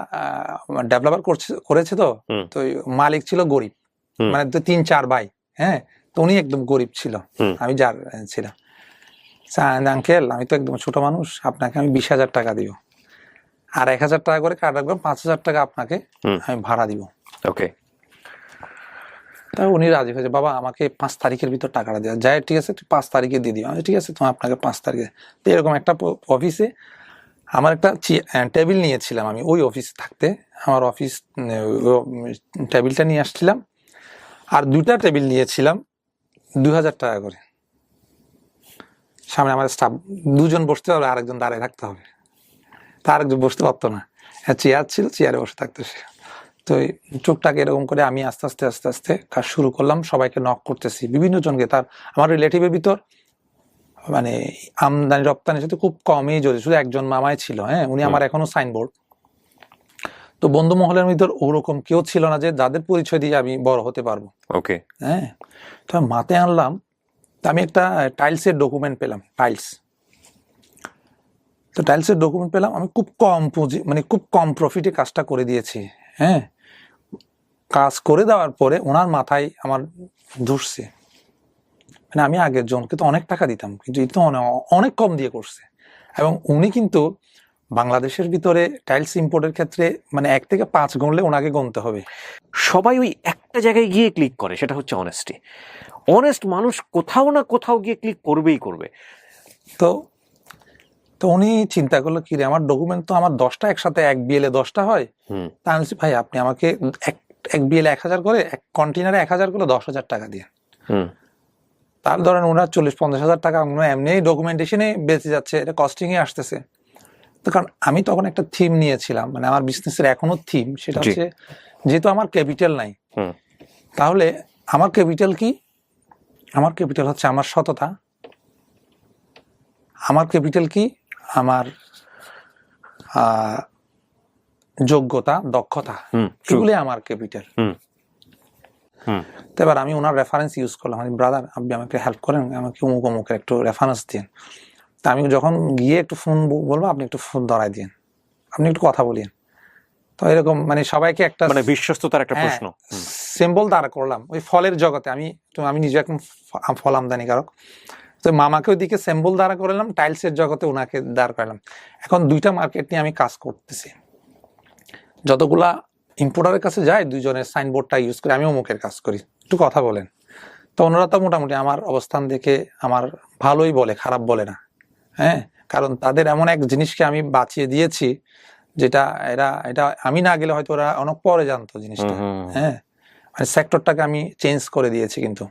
ডেভেলপার করেছে তো, তো ওই মালিক ছিল গরিব, মানে 3-4 ভাই। হ্যাঁ, তো উনি একদম গরিব ছিল, আমি যার ছিলাম। আঙ্কেল আমি তো একদম ছোট মানুষ, আপনাকে আমি 20,000 টাকা দিব, আর 1,000 টাকা করে কাট রাখবেন, 5,000 টাকা আপনাকে আমি ভাড়া দিব। ওকে। তা উনি রাজি হয়েছে, বাবা আমাকে 5 তারিখের ভিতর টাকাটা দেওয়া যায়, ঠিক আছে তুই 5 তারিখে দিয়ে দিও। ঠিক আছে, তোমার আপনাকে 5 তারিখে। তো এরকম একটা অফিসে আমার একটা টেবিল নিয়েছিলাম, আমি ওই অফিসে থাকতে আমার অফিস টেবিলটা নিয়ে আসছিলাম, আর 2টা টেবিল নিয়েছিলাম 2,000 টাকা করে। সামনে আমার স্টাফ 2জন বসতে হবে, আরেকজন দাঁড়িয়ে থাকতে হবে, তা আরেকজন বসতে পারতো না, চেয়ার ছিল, চেয়ারে বসে থাকতো সে। তো টুকটাক এরকম করে আমি আস্তে আস্তে কাজ শুরু করলাম, সবাইকে নক করতেছি, বিভিন্ন জনকে। তার আমার রিলেটিভের ভিতর মানে আমদানি রপ্তানির সাথে খুব কমই জড়িত, শুধু একজন মামাই ছিল। হ্যাঁ, উনি আমার এখনো সাইনবোর্ড। তো বন্ধু মহলের ভিতর ওরকম কেউ ছিল না যে যাদের পরিচয় দিয়ে আমি বড় হতে পারবো। ওকে। হ্যাঁ, তো মাথায় আনলাম, আমি একটা টাইলসের ডকুমেন্ট পেলাম, তো টাইলসের ডকুমেন্ট পেলাম, আমি খুব কম পুঁজি মানে খুব কম প্রফিটে কাজটা করে দিয়েছি। হ্যাঁ, কাজ করে দেওয়ার পরে ওনার মাথায় আমার ধরছে, মানে আমি আগের জনকে তো অনেক টাকা দিতাম, কিন্তু এই তো অনেক কম দিয়ে করছে। এবং উনি কিন্তু বাংলাদেশের ভিতরে টাইলস ইম্পোর্টের ক্ষেত্রে মানে 1 থেকে 5 গুনলে ওনাকে গুনতে হবে। সবাই ওই একটা জায়গায় গিয়ে ক্লিক করে, সেটা হচ্ছে অনেস্টি। অনেস্ট মানুষ কোথাও না কোথাও গিয়ে ক্লিক করবেই করবে। তো তো উনি চিন্তা করলো, কি রে, আমার ডকুমেন্ট তো আমার 10টা একসাথে, এক বিএলএ 10টা হয়। তা আমি বলছি, ভাই আপনি আমাকে এক বিএলএ 1,000 করে, এক কন্টেনারে 1,000 করে 10,000 টাকা দিয়ে। তার ধরেন ওনার 40-50,000 টাকা এমনি ডকুমেন্টেশনে বেঁচে যাচ্ছে, এটা কস্টিং এ আসতেছে। তো কারণ আমি তখন একটা থিম নিয়েছিলাম, মানে আমার বিজনেসের এখনো থিম, সেটা হচ্ছে যেহেতু আমার ক্যাপিটাল নাই, তাহলে আমার ক্যাপিটাল কি? আমার ক্যাপিটাল হচ্ছে আমার সততা। আমার ক্যাপিটাল কি? আমার যোগ্যতা, দক্ষতা, এগুলি আমার ক্যাপিটাল। তো এবার আমি ওনার রেফারেন্স ইউজ করলাম, ব্রাদার আপনি আমাকে হেল্প করেন, আমাকে অমুক অমুকের একটু রেফারেন্স দিন। তা আমি যখন গিয়ে একটু ফোন বলবো, আপনি একটু ফোন ধরাই দিন, আপনি একটু কথা বলিয়েন। তো এরকম মানে সবাইকে একটা মানে বিশ্বস্ততার একটা প্রশ্ন, সিম্বল দাঁড়া করলাম ওই ফলের জগতে। আমি নিজে এখন ফল আমদানিকারক, তো মামাকে ওইদিকে সিম্বল দাঁড়া করলাম, টাইলসের জগতে ওনাকে দাঁড় করালাম। এখন 2টা মার্কেট নিয়ে আমি কাজ করতেছি, যতগুলা ইম্পোর্টারের কাছে যায় 2জনের সাইনবোর্ডটা ইউজ করে আমি অমুকের কাজ করি, একটু কথা বলেন। তো ওনারা তো মোটামুটি আমার অবস্থান দেখে আমার ভালোই বলে, খারাপ বলে না। হ্যাঁ, কারণ তাদের এমন এক জিনিসকে আমি বাঁচিয়ে দিয়েছি, যেটা এটা আমি না গেলে হয়তো ওরা অনেক পরে জানতো জিনিসটা। হ্যাঁ, মানে সেক্টরটাকে আমি চেঞ্জ করে দিয়েছি, কিন্তু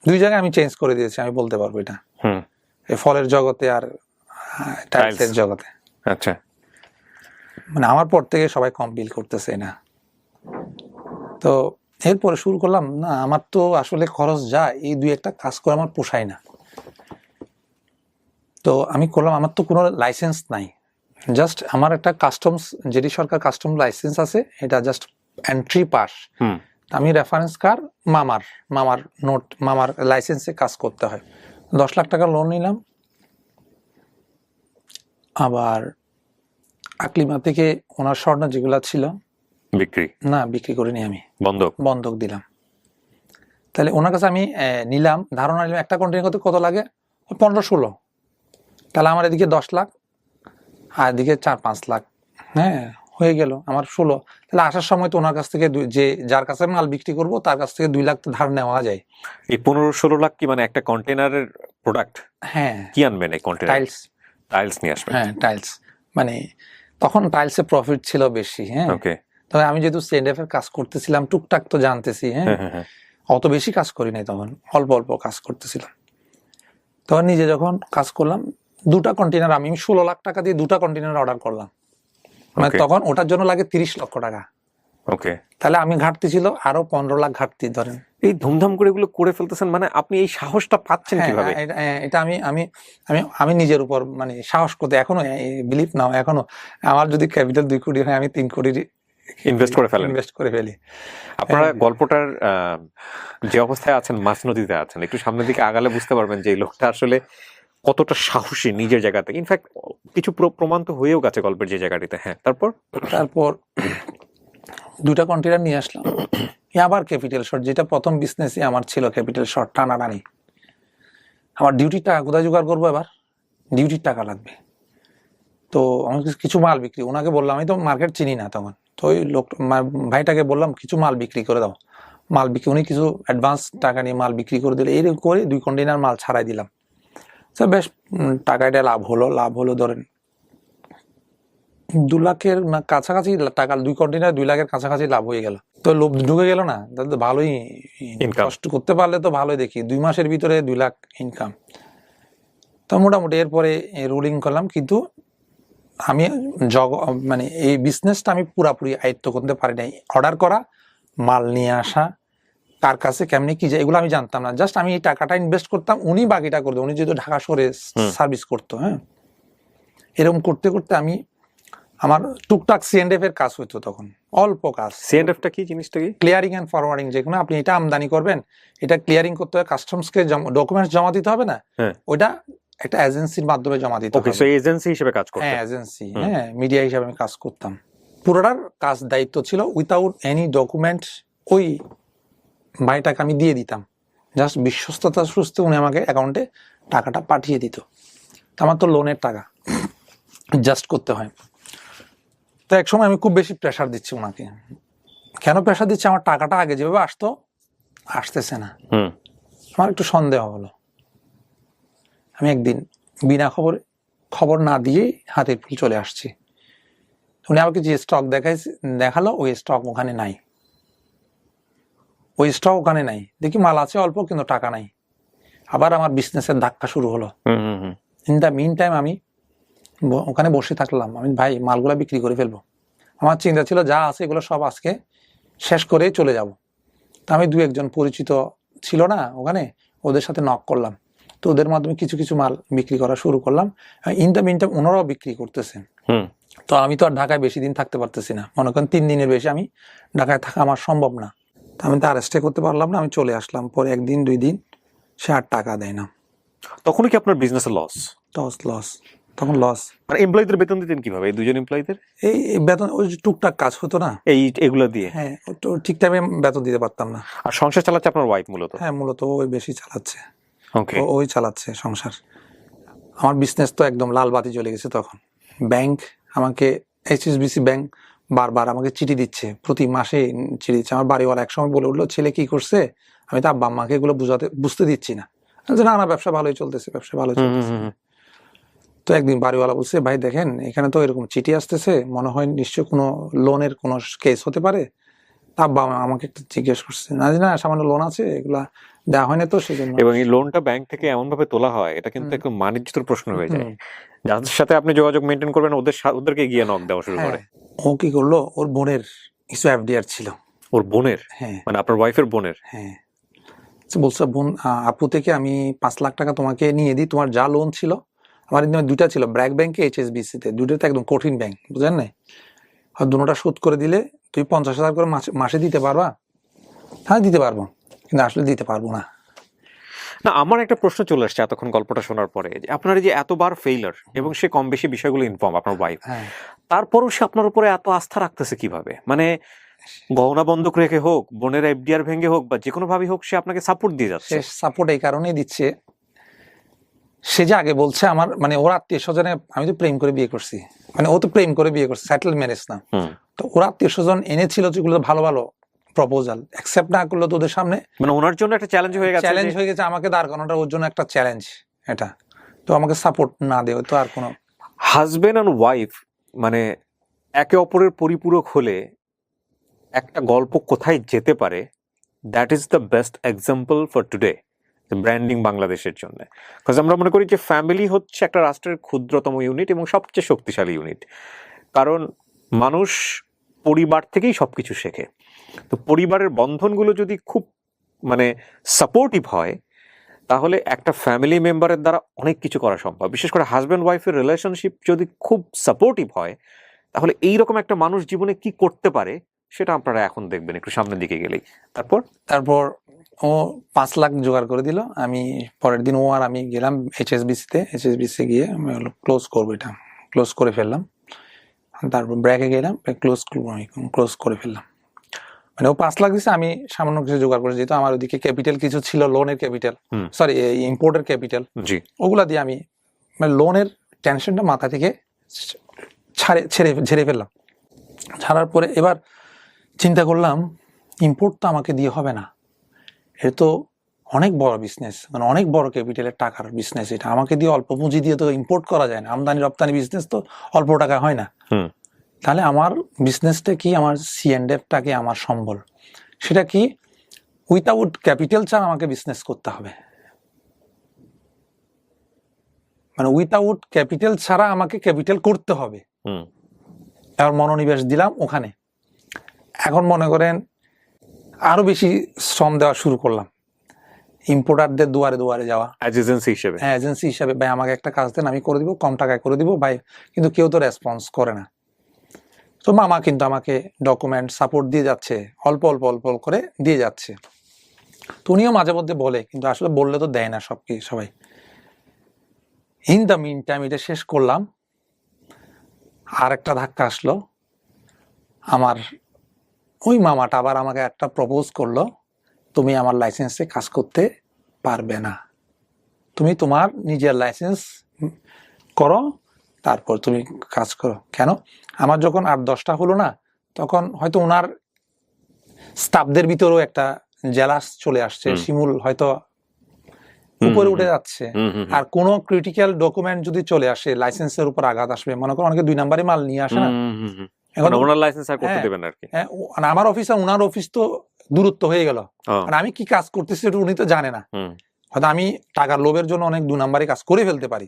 2 জায়গায় আমি চেঞ্জ করে দিয়েছি, আমি বলতে পারবো এটা, এই ফলের জগতে আর টাইলসের জগতে। আচ্ছা, মানে আমার পর থেকে সবাই কম বিল করতেছে না। তো এরপরে শুরু করলাম, না আমার তো আসলে খরচ যায়, এই 2-1টা কাজ করে আমার পোষায় না। তো আমি করলাম, আমার তো কোনো লাইসেন্স নাই, জাস্ট আমার একটা কাস্টমস, যেটি সরকার কাস্টম লাইসেন্স আছে, এটা জাস্ট এন্ট্রি পাস। আমি রেফারেন্স কার মামার নোট, মামার লাইসেন্সে কাজ করতে হয়। 10 লাখ টাকা লোন নিলাম, আবার আকলিমা থেকে ওনার স্বর্ণ যেগুলা ছিল বিক্রি না বিক্রি করিনি, আমি বন্ধক। বন্ধক দিলাম। তাহলে ওনার কাছে আমি নিলাম, ধারণা নিলাম একটা কন্টেনার করতে কত লাগে, 15-16। তাহলে আমার এদিকে 10 লাখ আর এদিকে 4-5 লাখ, হ্যাঁ হয়ে গেল আমার 16। তাহলে আসার সময় তো ওনার কাছ থেকে যে যার কাছে মাল বিক্রি করব তার কাছ থেকে 2 লাখ তো ধার নেওয়া যায়। এই 15-16 লাখ কি মানে একটা কন্টেনারের প্রোডাক্ট? হ্যাঁ, কি আনবেন এই কন্টেনার? টাইলস। টাইলস নিয়ে আসবেন। হ্যাঁ টাইলস, মানে তখন টাইলসে প্রফিট ছিল বেশি। হ্যাঁ, ওকে। তবে আমি যেহেতু সিএনএফ এর কাজ করতেছিলাম টুকটাক তো জানতেছি। হ্যাঁ, হ্যাঁ হ্যাঁ হ্যাঁ। অত বেশি কাজ করি নাই, তখন অল্প অল্প কাজ করতেছিলাম। তখন নিজে যখন কাজ করলাম, 2টা কন্টেনার, আমি 16 লাখ টাকা দিয়ে 2টা কন্টেনার অর্ডার করলাম। মানে Okay. তখন ওটার জন্য লাগে 30 লক্ষ টাকা। ওকে। তাহলে আমি ঘাটতি ছিল আরো 15 লাখ ঘাটতি ধরেন। এই ধুমধাম করে এগুলো করে ফেলতেছেন, মানে আপনি এই সাহসটা পাচ্ছেন হ্যাঁ, কিভাবে? এটা আমি আমি আমি আমি নিজের উপর মানে সাহস করতে এখনো বিলিভ নাও, এখনো আমার যদি ক্যাপিটাল 2 কোটি হয় আমি 3 কোটি ইনভেস্ট করে ফেলেন। ইনভেস্ট করে ফেলি। আপনারা গল্পটার যে অবস্থায় আছেন, মাঝ নদীতে আছেন, একটু সামনের দিকে আগালে বুঝতে পারবেন যে এই লোকটা আসলে কতটা সাহসী নিজের জায়গাতে। ইনফ্যাক্ট কিছু প্রমাণ তো হয়েও গেছে গল্পের যে জায়গাটিতে। হ্যাঁ, তারপর 2টা কন্টেনার নিয়ে আসলাম। আবার ক্যাপিটাল শর্ট, যেটা প্রথম বিজনেসই আমার ছিল ক্যাপিটাল শর্ট টানাটানি। আমার ডিউটির টাকা কোথায় জোগাড় করবো, এবার ডিউটির টাকা লাগবে। তো আমি কিছু মাল বিক্রি, ওনাকে বললাম, আমি তো মার্কেট চিনি না তখন, তো ওই লোক ভাইটাকে বললাম কিছু মাল বিক্রি করে দাও। মাল বিক্রি, উনি কিছু অ্যাডভান্স টাকা নিয়ে মাল বিক্রি করে দিলে, এরকম করে 2 কন্টেনার মাল ছাড়াই দিলাম। তো বেশ টাকাটা লাভ হলো ধরেন 2 লাখের না কাছাকাছি টাকা, 2 কন্টেনার 2 লাখের কাছাকাছি লাভ হয়ে গেল। তো লোভ ঢুকে গেল না, তাহলে তো ভালোই Income. কষ্ট করতে পারলে তো ভালোই, দেখি 2 মাসের ভিতরে 2 লাখ ইনকাম। তো মোটামুটি এরপরে রুলিং করলাম, কিন্তু আমি মানে এই বিজনেসটা আমি পুরাপুরি আয়ত্ত করতে পারি নাই। অর্ডার করা, মাল নিয়ে আসা, কার কাছে কেমনি কি যায় এগুলো আমি জানতাম না। জাস্ট আমি এই টাকাটা ইনভেস্ট করতাম, উনি বাকিটা করতো। উনি যেহেতু ঢাকা শহরে সার্ভিস করতো, হ্যাঁ, এরকম করতে করতে আমি আমার টুকটাক সিএনএফ এর কাজ হইতো তখন, অল্প কাজ। সিএনএফটা কি জিনিসটা কি? ক্লিয়ারিং এন্ড ফরওয়ার্ডিং, যেগুলো আপনি এটা আমদানি করবেন, এটা ক্লিয়ারিং করতে হবে, কাস্টমসকে ডকুমেন্টস জমা দিতে হবে না, হ্যাঁ। ওইটা একটা এজেন্সির মাধ্যমে জমা দিতে ওকে, হবে। সো এজেন্সি হিসেবে কাজ করতেন। হ্যাঁ এজেন্সি, হ্যাঁ মিডিয়া হিসাবে আমি কাজ করতাম। পুরোটার কাজ দায়িত্ব ছিল উইথাউট এনি ডকুমেন্ট, ওই ভাইটাকে আমি দিয়ে দিতাম। জাস্ট বিশ্বস্ততা সুস্থ উনি আমাকে অ্যাকাউন্টে টাকাটা পাঠিয়ে দিত। আমার তো লোনের টাকা জাস্ট করতে হয়। তো এক সময় আমি খুব বেশি প্রেশার দিচ্ছি ওনাকে। কেন প্রেশার দিচ্ছি, আমার টাকাটা আগে যেভাবে আসতো আসতেছে না। আমার একটু সন্দেহ হলো। আমি একদিন বিনা খবর না দিয়েই হাতের ফুল চলে আসছি। উনি আমাকে যে স্টক দেখালো ওই স্টক ওখানে নাই, ওই স্টক ওখানে নাই। দেখি মাল আছে অল্প কিন্তু টাকা নাই। আবার আমার বিজনেসের ধাক্কা শুরু হলো। ইন দ্য মিন টাইম আমি ওখানে বসে থাকলাম। আমি ভাই মালগুলা বিক্রি করে ফেলবো। আমার চিন্তা ছিল যা আছে এগুলো সব আজকে শেষ করে চলে যাব। তো আমি 2-1 পরিচিত ছিল না ওখানে, ওদের সাথে নক করলাম। তো ওদের মাধ্যমে কিছু কিছু মাল বিক্রি করা শুরু করলাম। ইন দ্য মিন টাইম ওনারাও বিক্রি করতেছেন। তো আমি তো আর ঢাকায় বেশি দিন থাকতে পারতেছি না, মনে করেন 3 দিনের বেশি আমি ঢাকায় থাকা আমার সম্ভব না। তো আমি তো আর স্টে করতে পারলাম না, আমি চলে আসলাম। পরে 1 দিন 2 দিন সে আর টাকা দেয় না। তখন কি আপনার বিজনেসে লস? লস, তখন লস। আর এমপ্লয়ীদের বেতন দিতেন কিভাবে, এই 2জন এমপ্লয়ীদের? এই বেতন ওই যে টুকটাক কাজ হতো না, এগুলো দিয়ে? হ্যাঁ ঠিক টাইমে বেতন দিতে পারতাম না। আর সংসার চালাচ্ছে আপনার ওয়াইফ মূলত? হ্যাঁ মূলত ওই বেশি চালাচ্ছে। ওকে। ওই চালাচ্ছে সংসার। আমার বিজনেস তো একদম লাল বাতি জ্বলে গেছে তখন। ব্যাংক আমাকে, এইচএসবিসি ব্যাংক বারবার আমাকে চিঠি দিচ্ছে, প্রতি মাসে চিঠি দিচ্ছে। আমার বাড়িওয়ালা একসময় বলে উঠলো, ছেলে কি করছে? আমি তো আব্বা আম্মাকে এগুলো বুঝতে দিচ্ছি না, যে না না ব্যবসা ভালোই চলতেছে, ব্যবসা ভালো চলতেছে। তো একদিন বাড়িওয়ালা বলছে, ভাই দেখেন এখানে তো এরকম চিঠি আসতেছে, মনে হয় নিশ্চয় কোনো লোনের কোনো কেস হতে পারে। আব্বা আমাকে একটু জিজ্ঞেস করছে, না না সামান্য লোন আছে, এগুলা দেওয়া হয় না তো সেজন্য। এবং এই লোনটা ব্যাংক থেকে এমন ভাবে তোলা হয়, এটা কিন্তু একদম মানিজ্যের প্রশ্ন হয়ে যায়। যাদের সাথে আপনি যোগাযোগ মেনটেন করবেন ওদেরকে গিয়ে নক দেওয়া শুরু করে। ও কি করলো, ওর বোনের কিছু এফডিআর ছিল। ওর বোনের? হ্যাঁ, মানে আপনার ওয়াইফের বোনের? হ্যাঁ। বলছে, বোন আপু থেকে আমি 5 লাখ টাকা তোমাকে নিয়ে দিই, তোমার যা লোন ছিল। আমার 2টা ছিল, ব্র্যাক ব্যাংকে, এইচএসবিসি তে। 2টা তো একদম কঠিন ব্যাংক, বুঝলেন না? আর 2টা শোধ করে দিলে তুই 50,000 করে মাসে দিতে পারবা? হ্যাঁ দিতে পারবো, কিন্তু আসলে দিতে পারবো না। না, আমার একটা প্রশ্ন চলে আসছে এতক্ষণ গল্পটা শোনার পরে, যে আপনার এই যে এতবার ফেইলার এবং সে কম বেশি বিষয়গুলো ইনফর্ম আপনার ওয়াইফ, হ্যাঁ, তারপরও সে আপনার উপরে এত আস্থা রাখতেছে কিভাবে? মানে গহনা বন্ধক রেখে হোক, বোনের এফডিআর ভেঙে হোক, বা যে কোনো ভাবে হোক, সে আপনাকে সাপোর্ট দিয়ে সে যাচ্ছে। সাপোর্ট এই কারণেই দিচ্ছে, সে যে আগে বলছে আমার মানে ওর আত্মীয় স্বজনে, আমি তো প্রেম করে বিয়ে করছি, মানে ও তো প্রেম করে বিয়ে করছে, সেটেল ম্যারেজ না। হুম। তো ওর আত্মীয় স্বজন এনেছিল যেগুলো ভালো ভালো প্রপোজাল, অ্যাকসেপ্ট না করলো তো ওদের সামনে মানে ওনার জন্য একটা চ্যালেঞ্জ হয়ে গেছে চ্যালেঞ্জ যে হয়ে গেছে, আমাকে দাঁড় করানোটা ওর জন্য একটা চ্যালেঞ্জ এটা। তো আমাকে সাপোর্ট না দেওয়া তো আর কোনো হাজবেন্ড অ্যান্ড ওয়াইফ মানে একে অপরের পরিপূরক হলে একটা গল্প কোথায় যেতে পারে, that is the best example for today branding বাংলাদেশের জন্য। বিকজ আমরা মনে করি যে ফ্যামিলি হচ্ছে একটা রাষ্ট্রের ক্ষুদ্রতম ইউনিট এবং সবচেয়ে শক্তিশালী ইউনিট, কারণ মানুষ পরিবার থেকেই সবকিছু শেখে। তো পরিবারের বন্ধনগুলো যদি খুব মানে সাপোর্টিভ হয়, তাহলে একটা ফ্যামিলি মেম্বারের দ্বারা অনেক কিছু করা সম্ভব। বিশেষ করে হাজব্যান্ড ওয়াইফের রিলেশনশিপ যদি খুব সাপোর্টিভ হয়, তাহলে এইরকম একটা মানুষ জীবনে কি করতে পারে সেটা আপনারা এখন দেখবেন একটু সামনের দিকে গেলেই। তারপর ও 5 লাখ জোগাড় করে দিল। আমি পরের দিন ও আর আমি গেলাম এইচএসবিসি গিয়ে আমি ক্লোজ করবো, এটা ক্লোজ করে ফেললাম। তারপর ব্র্যাকে গেলাম, ক্লোজ করে ফেললাম। মানে ও 5 লাখ দিচ্ছে, আমি সামান্য কিছু জোগাড় করে, যেহেতু আমার ওদিকে ক্যাপিটাল কিছু ছিল, লোনের ক্যাপিটাল, সরি ইম্পোর্টের ক্যাপিটাল, জি, ওগুলা দিয়ে আমি মানে লোনের টেনশনটা মাথা থেকে ঝেড়ে ফেললাম। ছাড়ার পরে এবার চিন্তা করলাম, ইম্পোর্ট তো আমাকে দিয়ে হবে না, এর তো অনেক বড় বিজনেস, মানে অনেক বড় ক্যাপিটালের টাকার বিজনেস, এটা আমাকে দিয়ে অল্প পুঁজি দিয়ে তো ইম্পোর্ট করা যায় না, আমদানি রপ্তানি বিজনেস তো অল্প টাকা হয় না। তাহলে আমার বিজনেসটা কি, আমার C&Fটা কি আমার সম্বল, সেটা কি উইথাউট ক্যাপিটাল ছাড়া আমাকে বিজনেস করতে হবে, মানে উইথাউট ক্যাপিটাল ছাড়া আমাকে ক্যাপিটাল করতে হবে। এবার মনোনিবেশ দিলাম ওখানে। এখন মনে করেন আরো বেশি শ্রম দেওয়া শুরু করলাম, ইম্পোর্টারদের দুয়ারে দুয়ারে যাওয়া এজেন্সি হিসেবে। হ্যাঁ, এজেন্সি হিসাবে, ভাই আমাকে একটা কাজ দেন, আমি করে দিব, কম টাকায় করে দিব ভাই, কিন্তু কেউ তো রেসপন্স করে না। তো মামা কিন্তু আমাকে ডকুমেন্ট সাপোর্ট দিয়ে যাচ্ছে, অল্প অল্প অল্প অল্প করে দিয়ে যাচ্ছে। তো উনিও মাঝে মধ্যে বলে, কিন্তু আসলে বললে তো দেয় না সবাই। ইন দ্য মিন টাইম এটা শেষ করলাম, আর একটা ধাক্কা আসলো, আমার ওই মামাটা আবার আমাকে একটা প্রপোজ করলো, তুমি আমার লাইসেন্সে কাজ করতে পারবে না, তুমি তোমার নিজের লাইসেন্স করো, তারপর তুমি কাজ করো। কেন? আমার যখন 8-10টা হলো না, তখন হয়তো ওনার স্টাফদের ভিতরেও একটা জেলাস চলে আসছে, শিমুল হয়তো উপরে উঠে যাচ্ছে। আর কোনো ক্রিটিক্যাল ডকুমেন্ট যদি চলে আসে, লাইসেন্সের উপর আঘাত আসবে, মনে করো অনেকে 2 নাম্বারই মাল নিয়ে আসে না, এখন ওনার লাইসেন্স আর করতে দেবেন আর কি। মানে আমার অফিস আর ওনার অফিস তো দূরত্ব হয়ে গেল, মানে আমি কি কাজ করতেছি এটা উনি তো জানে না, হয়তো আমি টাকার লোভের জন্য অনেক 2 নাম্বারই কাজ করে ফেলতে পারি,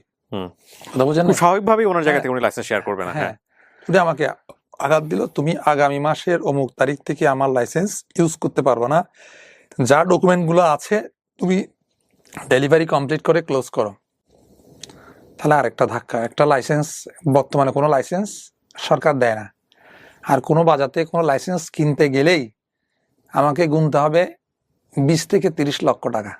কথা বুঝেন না? স্বাভাবিকভাবেই ওনার জায়গা থেকে উনি লাইসেন্স শেয়ার করবে না। হ্যাঁ, উনি আমাকে আঘাত দিল, তুমি আগামী মাসের অমুক তারিখ থেকে আমার লাইসেন্স ইউজ করতে পারবে না, যা ডকুমেন্ট গুলো আছে তুমি ডেলিভারি কমপ্লিট করে ক্লোজ করো। তাহলে আরেকটা ধাক্কা, একটা লাইসেন্স, বর্তমানে কোনো লাইসেন্স সরকার দেয় না, আর কোনো বাজারে কোনো লাইসেন্স কিনতে গেলেই আমাকে গুনতে হবে 20 থেকে 30 লক্ষ টাকা।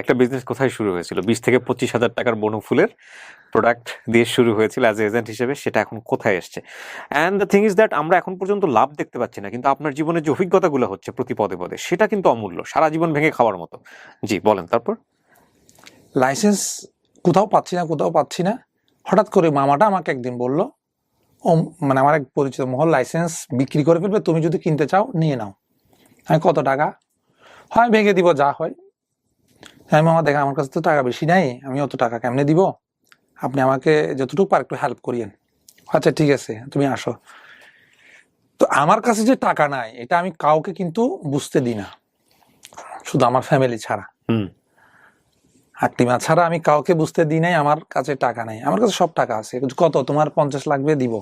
একটা বিজনেস কোথায় শুরু হয়েছিল 20 থেকে 25 হাজার টাকার বনফুলের প্রোডাক্ট দিয়ে শুরু হয়েছিল অ্যাজ এজেন্ট হিসেবে, সেটা এখন কোথায় এসছে? And the thing is that আমরা এখন পর্যন্ত লাভ দেখতে পাচ্ছি না, কিন্তু আপনার জীবনের যে অভিজ্ঞতাগুলো হচ্ছে প্রতি পদে পদে, সেটা কিন্তু অমূল্য, সারা জীবন ভেঙে খাওয়ার মতো। জি বলেন। তারপর লাইসেন্স কোথাও পাচ্ছি না, হঠাৎ করে মামাটা আমাকে একদিন বলল, ও মানে আমার এক পরিচিত মহল লাইসেন্স বিক্রি করে ফেলবে, তুমি যদি কিনতে চাও নিয়ে নাও। আমি কত টাকা হয় ভেঙে দিব, যা হয়। আমি মামা দেখা, আমার কাছে তো টাকা বেশি নাই, আমি অত টাকা কেমনে দিব, আপনি আমাকে যতটুকু পার একটু হেল্প করিয়েন। আচ্ছা ঠিক আছে, তুমি আসো। তো আমার কাছে যে টাকা নাই এটা আমি কাউকে কিন্তু বুঝতে দিই না, শুধু আমার ফ্যামিলি ছাড়া, আত্মীয় ছাড়া আমি কাউকে বুঝতে দিই নাই আমার কাছে টাকা নাই। আমার কাছে সব টাকা আছে, কত তোমার 50 লাগবে দিব,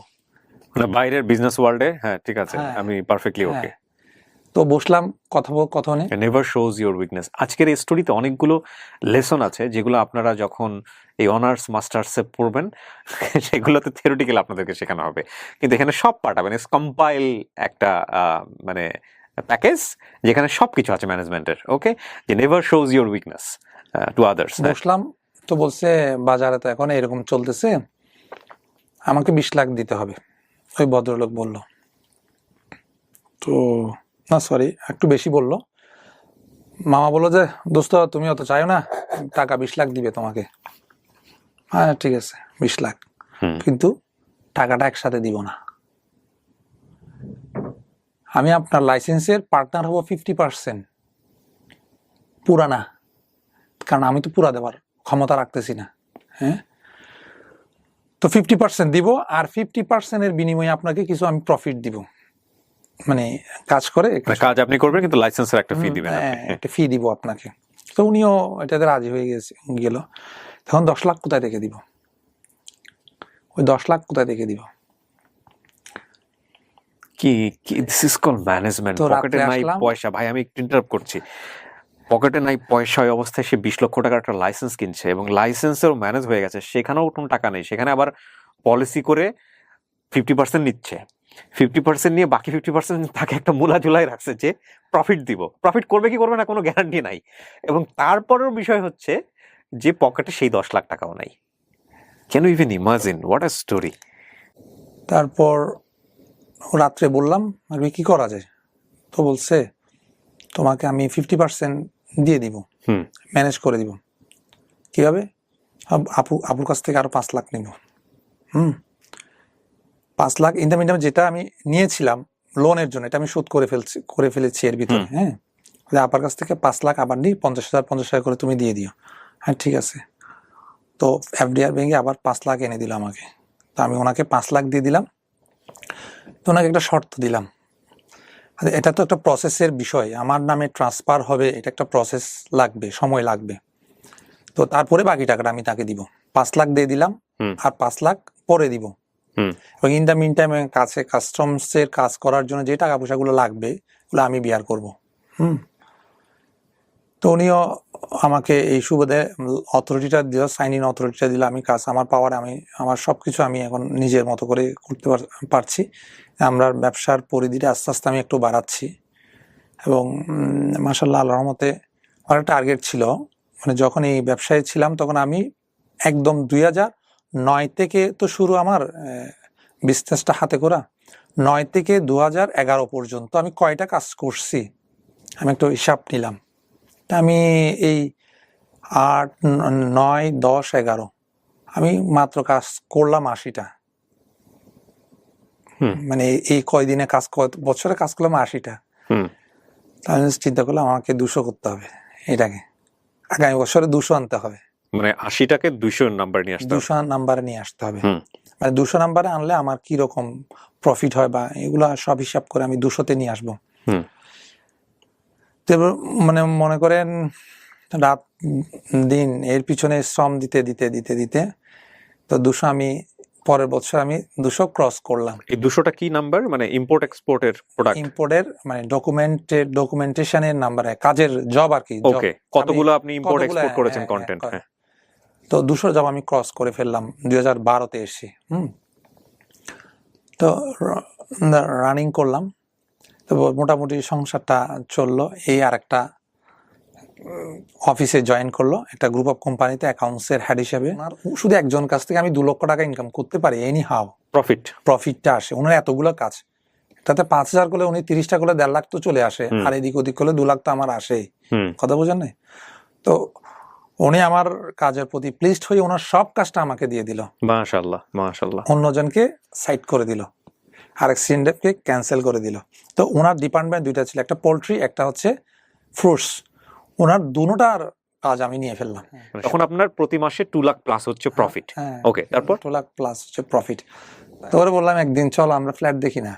মানে বাইরের বিজনেস ওয়ার্ল্ডে। হ্যাঁ ঠিক আছে, আমি পারফেক্টলি ওকে। তো বসলাম কথা নেই, নেভার শোজ ইউর উইকনেস। আজকের এই স্টোরিতে অনেকগুলো লেসন আছে যেগুলো আপনারা যখন এই অনার্স মাস্টার্সে পড়বেন সেগুলোতে থিওরিটিক্যাল আপনাদেরকে শেখানো হবে, কিন্তু এখানে সব পাঠাবেন, কম্পাইল একটা মানে প্যাকেজ যেখানে সবকিছু আছে ম্যানেজমেন্টের, ওকে, যে never shows your weakness to others. বসলাম, তো বলছে বাজারে তো এখন এরকম চলতেছে, আমাকে 20 লাখ দিতে হবে, ওই ভদ্রলোক বলল। তো না সরি, একটু বেশি বললো। মামা বললো যে দোস্ত তুমি অত চাইও না, টাকা 20 লাখ দিবে তোমাকে। হ্যাঁ ঠিক আছে 20 লাখ, কিন্তু টাকাটা একসাথে দিব না। আমি আপনার লাইসেন্সের পার্টনার হবো 50%, পুরা না, কারণ আমি তো পুরা দেওয়ার ক্ষমতা রাখতেছি না। হ্যাঁ, তো 50% দিব, আর 50%-এর বিনিময়ে আপনাকে কিছু আমি প্রফিট দিব, মানে কাজ করে কাজ আপনি করবেন কিন্তু লাইসেন্সের একটা ফি দিবেন আপনি। একটা ফি দিব আপনাকে। তো উনিও এটাতে রাজি হয়ে গেল। তখন 10 লাখ কোথায় থেকে দিব, ওই 10 লাখ কোথায় থেকে দিব? কি দিস ইজ কল ম্যানেজমেন্ট। তো পকেটে রাত্রে নাই আসলাম। পয়সা, ভাই আমি একটু ইন্টারাপ্ট করছি, পকেটে নাই পয়সা, ওই অবস্থায় সে 20 লক্ষ টাকার একটা লাইসেন্স কিনছে এবং লাইসেন্সেরও ম্যানেজ হয়ে গেছে, সেখানেও কোনো টাকা নেই, সেখানে আবার পলিসি করে 50% নিচ্ছে, 50% নিয়ে বাকি 50% তাকে একটা মূলা ঝুলাই রাখছে যে প্রফিট দিব। প্রফিট করবে কি করবে না কোনো গ্যারান্টি নাই, এবং তারপরেও বিষয় হচ্ছে যে পকেটে সেই 10 লাখ টাকাও নাই। Can you even imagine what a story? তারপর রাত্রে বললাম আমি কি করা যায়, তো বলছে তোমাকে আমি 50% দিয়ে দিব, ম্যানেজ করে দিব। কিভাবে? আপুর কাছ থেকে আরো 5 লাখ নিব। 5 লাখ ইন দ্য মিন যেটা আমি নিয়েছিলাম লোনের জন্য, এটা আমি শোধ করে ফেলেছি এর ভিতরে। হ্যাঁ, আপার কাছ থেকে 5 লাখ আবার নিই, 50,000 করে তুমি দিয়ে দিও। হ্যাঁ ঠিক আছে। তো এফডিআর ব্যাংকে আবার 5 লাখ এনে দিল আমাকে। তো আমি ওনাকে 5 লাখ দিয়ে দিলাম। তো ওনাকে একটা শর্ত দিলাম, এটা তো একটা প্রসেসের বিষয়, আমার নামে ট্রান্সফার হবে, এটা একটা প্রসেস লাগবে, সময় লাগবে। তো তারপরে বাকি টাকাটা আমি তাকে দিব। 5 লাখ দিয়ে দিলাম, আর 5 লাখ পরে দিব। এবং ইন দ্য মিন টাইম কাছে কাস্টমসের কাজ করার জন্য যে টাকা পয়সাগুলো লাগবে ওগুলো আমি বিয়ার করব। তো উনিও আমাকে এই সুবাদে অথরিটিটা দিল, সাইন ইন অথরিটিটা দিল। আমি কাজ আমার পাওয়ার, আমার সবকিছু আমি এখন নিজের মতো করে করতে পারছি। আমরা ব্যবসার পরিধিটা আস্তে আস্তে আমি একটু বাড়াচ্ছি, এবং মাশাআল্লাহ আল্লাহর রহমতে আমার একটা টার্গেট ছিল, মানে যখন এই ব্যবসায় ছিলাম তখন আমি একদম 2009 থেকে তো শুরু আমার বিজনেসটা হাতে করা, 9 থেকে 2011 পর্যন্ত আমি কয়টা কাজ করছি আমি একটু হিসাব নিলাম। আমি এই 8, 9, 10, 11 আমি মাত্র কাজ করলাম 80টা। মানে এই কয়দিনে কাজ, বছরে কাজ করলাম 80টা। তাহলে চিন্তা করলাম আমাকে 200 করতে হবে, এটাকে আগামী বছরে 200 আনতে হবে, মানে 80টাকে 200 নাম্বার নিয়ে আসতে হবে, 200 নাম্বারে নিয়ে আসতে হবে। মানে 200 নাম্বারে আনলে আমার কি রকম প্রফিট হয় বা এগুলা সব হিসাব করে আমি 200-তে নিয়ে আসবো। মানে মনে করেন রাত দিন এর পিছনে শ্রম দিতে দিতে দিতে দিতে তো 200 আমি পরের বছর আমি 200 ক্রস করলাম। এই 200টা কি নাম্বার? মানে ইম্পোর্ট এক্সপোর্টের প্রোডাক্ট, ইম্পোর্টের মানে ডকুমেন্টেশনের নাম্বার, কাজের জব আর কি। ওকে, কতগুলো আপনি ইম্পোর্ট এক্সপোর্ট করেছেন কন্টেন্ট? হ্যাঁ, তো 200 জব আমি ক্রস করে ফেললাম 2012-তে এসে। তো রানিং করলাম, তো মোটামুটি সংসারটা চললো। এই আর একটা অফিসে জয়েন করলো, একটা গ্রুপ অফ কোম্পানিতে অ্যাকাউন্টসের হেড হিসেবে। শুধু একজন কাছ থেকে আমি 2 লক্ষ টাকা ইনকাম করতে পারি, এনি হাউ প্রফিটটা আসে। ওনার এতগুলো কাজ, তাতে 5,000 করলে উনি 30টা করলে 1.5 লাখ তো চলে আসে, আর এদিক ওদিক করলে 2 লাখ তো আমার আসেই। কথা বোঝেন না? তো উনি আমার কাজের প্রতি প্লিজড হয়ে ওনার সব কাজটা আমাকে দিয়ে দিল। মাশাআল্লাহ মাশাআল্লাহ। অন্যজনকে সাইড করে দিল, আরেক সিএনএফকে ক্যান্সেল করে দিল। তো ওনার ডিপার্টমেন্ট 2টা ছিল, একটা পোল্ট্রি, একটা হচ্ছে ফ্রুটস। ওনার দুটোটার কাজ আমি নিয়ে ফেললাম। তখন আপনার প্রতি মাসে 2 লাখ প্লাস হচ্ছে প্রফিট। ওকে, তারপর 2 লাখ প্লাস হচ্ছে প্রফিট। তো ওরা বললাম একদিন চলো আমরা ফ্ল্যাট দেখি না,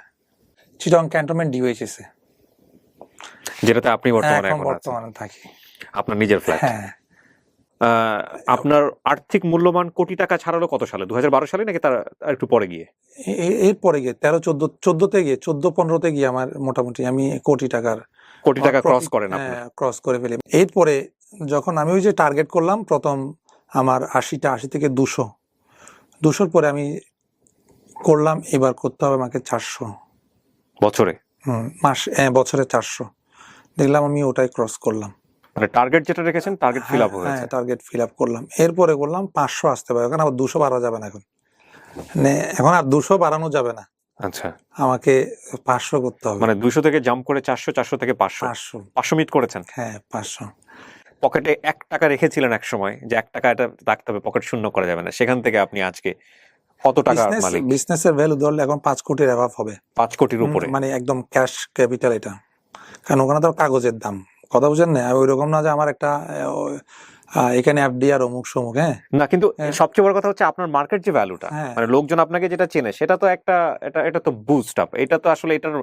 চিটং ক্যান্টনমেন্ট ডিওএইচএস এ, যেটাতে আপনি বর্তমানে থাকি, আপনার নিজের ফ্ল্যাট। হ্যাঁ। আপনার আর্থিক মূল্যমান কোটি টাকা ছাড়ালো কত সালে? 2012 সালে নাকি তার একটু পরে গিয়ে? এরপরে গিয়ে 13-14-14-তে গিয়ে 14-15-তে গিয়ে আমার মোটামুটি আমি কোটি টাকা ক্রস করেন আপনি? ক্রস করে ফেলি। এরপরে যখন আমি ওই যে টার্গেট করলাম প্রথম আমার 80 থেকে 200-200 পরে আমি করলাম, এবার করতে হবে আমাকে 400 বছরে। বছরে 400 দেখলাম, আমি ওটাই ক্রস করলাম। মানে টার্গেট যেটা রেখেছেন টার্গেট ফিল আপ হয়েছে। টার্গেট ফিল আপ করলাম, এরপরে করলাম 500 আসতে পারে, কারণ আবার 200 বাড়া যাবে না এখন, মানে এখন আর 200 বাড়ানো যাবে না, আচ্ছা, আমাকে 500 করতে হবে। মানে 200 থেকে জাম্প করে 400, 400 থেকে 500, 500, 500 মিট করেছেন। হ্যাঁ 500। পকেটে 1 টাকা রেখেছিলেন এক সময়, যে 1 টাকা এটা রাখতে হবে, পকেট শূন্য করা যাবে না, সেখান থেকে আপনি আজকে কত টাকার মালিক? বিজনেসের ভ্যালু ধরলে এখন 5 কোটির অ্যাভাব হবে, 5 কোটির উপরে। মানে একদম ক্যাশ ক্যাপিটাল এটা, কারণ ওখানে তো কাগজের দাম, কথা বুঝেন না, ওই রকম না যে আমার একটা এখানে এফডি আর অমুক সমুক। হ্যাঁ না, কিন্তু সবচেয়ে বড় কথা হচ্ছে আপনার মার্কেট যে ভ্যালুটা, হ্যাঁ। মানে লোকজন আপনাকে যেটা চেনে সেটা তো একটা, এটা তো বুস্ট আপ, এটা তো আসলে এটার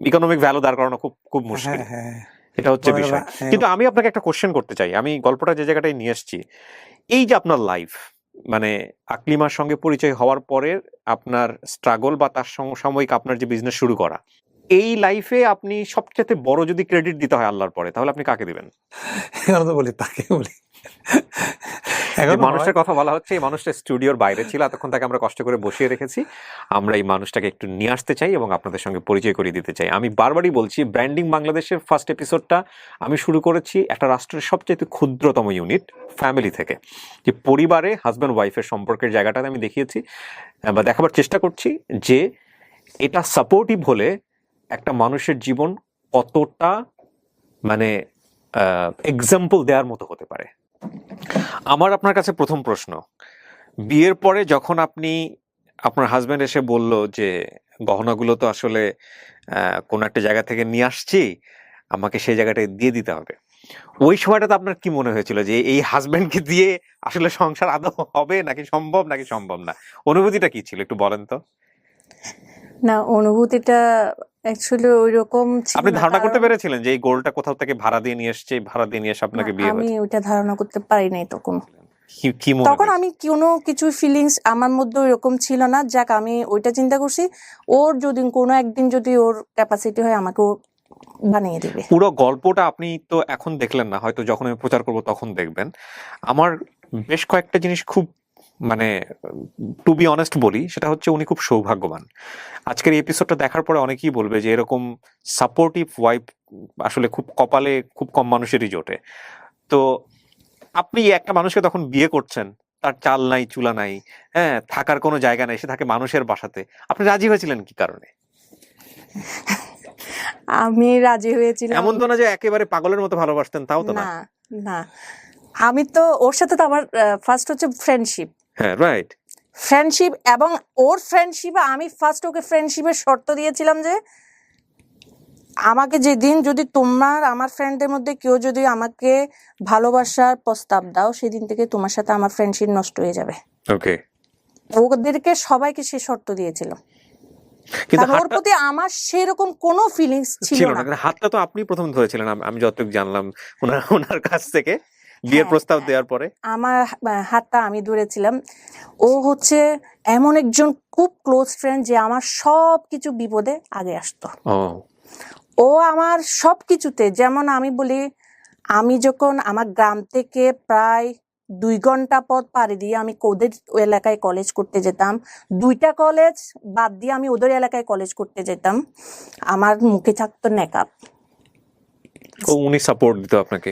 ইকোনমিক ভ্যালু দাঁড় করানো খুব খুব মুশকিল। হ্যাঁ, এটা হচ্ছে বিষয়। কিন্তু আমি আপনাকে একটা কোশ্চেন করতে চাই, আমি গল্পটা যে জায়গাটায় নিয়ে এসেছি, এই যে আপনার লাইফ, মানে আকলিমার সঙ্গে পরিচয় হওয়ার পরে আপনার স্ট্রাগল বা তার সমসাময়িক আপনার যে বিজনেস শুরু করা, এই লাইফে আপনি সবচেয়ে বড় যদি ক্রেডিট দিতে হয় আল্লাহর পরে, তাহলে আপনি কাকে দিবেন? এখন তো বলি তাকে বলি। যে মানুষটার কথা বলা হচ্ছে, এই মানুষটা স্টুডিওর বাইরে ছিল, এতক্ষণ তাকে আমরা কষ্ট করে বসিয়ে রেখেছি, আমরা এই মানুষটাকে একটু নিয়ে আসতে চাই এবং আপনাদের সঙ্গে পরিচয় করিয়ে দিতে চাই। আমি বারবারই বলছি, ব্র্যান্ডিং বাংলাদেশের ফার্স্ট এপিসোডটা আমি শুরু করেছি একটা রাষ্ট্রের সবচেয়ে ক্ষুদ্রতম ইউনিট, ফ্যামিলি থেকে, যে পরিবারে হাজব্যান্ড ওয়াইফের সম্পর্কের জায়গাটাতে আমি দেখিয়েছি বা দেখাবার চেষ্টা করছি যে এটা সাপোর্টিভ হলে একটা মানুষের জীবন কতটা মানে এক্সাম্পল দেওয়ার মতো হতে পারে। আমার আপনার কাছে প্রথম প্রশ্ন, বিয়ের পরে যখন আপনি, আপনার হাজব্যান্ড এসে বলল যে গহনাগুলো তো আসলে কোন একটা জায়গা থেকে নিয়ে আসছি, আমাকে সেই জায়গাটায় দিয়ে দিতে হবে, ওই সময়টাতে আপনার কি মনে হয়েছিল যে এই হাজব্যান্ডকে দিয়ে আসলে সংসার আদৌ হবে নাকি সম্ভব না? অনুভূতিটা কি ছিল একটু বলেন তো। না, অনুভূতিটা অ্যাকচুয়ালি ওইরকম ছিল আপনি না, ধারণা করতে কারণ পেরেছিলেন যে এই গোলটা কোথাও থেকে ভাড়া দিয়ে নিয়ে এসছে, ভাড়া দিয়ে নিয়ে এসে আপনাকে বিয়ে আমি হয়েছে? ওইটা ধারণা করতে পারি নাই তখন। কি মনে তখন হয়েছে? আমি কোনো কিছু ফিলিংস আমার মধ্যে ওইরকম ছিল না। যাক, আমি ওইটা চিন্তা করছি, ওর যদি কোনো একদিন যদি ওর ক্যাপাসিটি হয় আমাকেও বানিয়ে দিবে। পুরো গল্পটা আপনি তো এখন দেখলেন না, হয়তো যখন আমি প্রচার করব তখন দেখবেন। আমার বেশ কয়েকটা জিনিস খুব, মানে টু বি অনেস্ট বলি, সেটা হচ্ছে উনি খুব সৌভাগ্যবান। আজকের এই এপিসোডটা দেখার পরে অনেকেই বলবে যে এরকম সাপোর্টিভ ওয়াইফ আসলে খুব কপালে খুব কম মানুষেরই জোটে। তো আপনি একটা মানুষকে তখন বিয়ে করছেন, তার চাল নাই চুলা নাই, হ্যাঁ, থাকার কোনো জায়গা নাই, সে থাকে মানুষের বাসাতে, আপনি রাজি হয়েছিলেন কি কারণে? আমি রাজি হয়েছিলাম। এমন তো না যে একেবারে পাগলের মতো ভালোবাসতেন, তাও তো না। না না, আমি তো ওর সাথে তো আমার ফার্স্ট হচ্ছে ফ্রেন্ডশিপ। হ্যাঁ, রাইট। ফ্রেন্ডশিপ, এবং ওর ফ্রেন্ডশিপে আমি ফার্স্ট ওকে ফ্রেন্ডশিপের শর্ত দিয়েছিলাম যে আমাকে যেদিন যদি তোমার আমার ফ্রেন্ডদের মধ্যে কেউ যদি আমাকে ভালোবাসার প্রস্তাব দাও, সেদিন থেকে তোমার সাথে আমার ফ্রেন্ডশিপ নষ্ট হয়ে যাবে। ওকে। ওদেরকে সবাইকে সে শর্ত দিয়েছিল, কিন্তু কারণ ওর প্রতি আমার সেরকম কোনো ফিলিংস ছিল ছিল না। না, হাতটা তো আপনি প্রথম ধরেছিলেন, আমি যতটুকু জানলাম ওনার কাছ থেকে বিয়ের প্রস্তাব দেওয়ার পরে। আমার হাতটা আমি ধরেছিলাম। ও হচ্ছে এমন একজন খুব ক্লোজ ফ্রেন্ড যে আমার সব কিছু বিপদে আগে আসতো। ও আমার সব কিছুতে, যেমন আমি বলি, আমি যখন আমার গ্রাম থেকে প্রায় 2 ঘন্টা পথ পাড়ি দিয়ে আমি ওদের এলাকায় কলেজ করতে যেতাম, 2টা কলেজ বাদ দিয়ে আমি ওদের এলাকায় কলেজ করতে যেতাম, আমার মুখে থাকতো নেকাব। উনি সাপোর্ট দিত আপনাকে?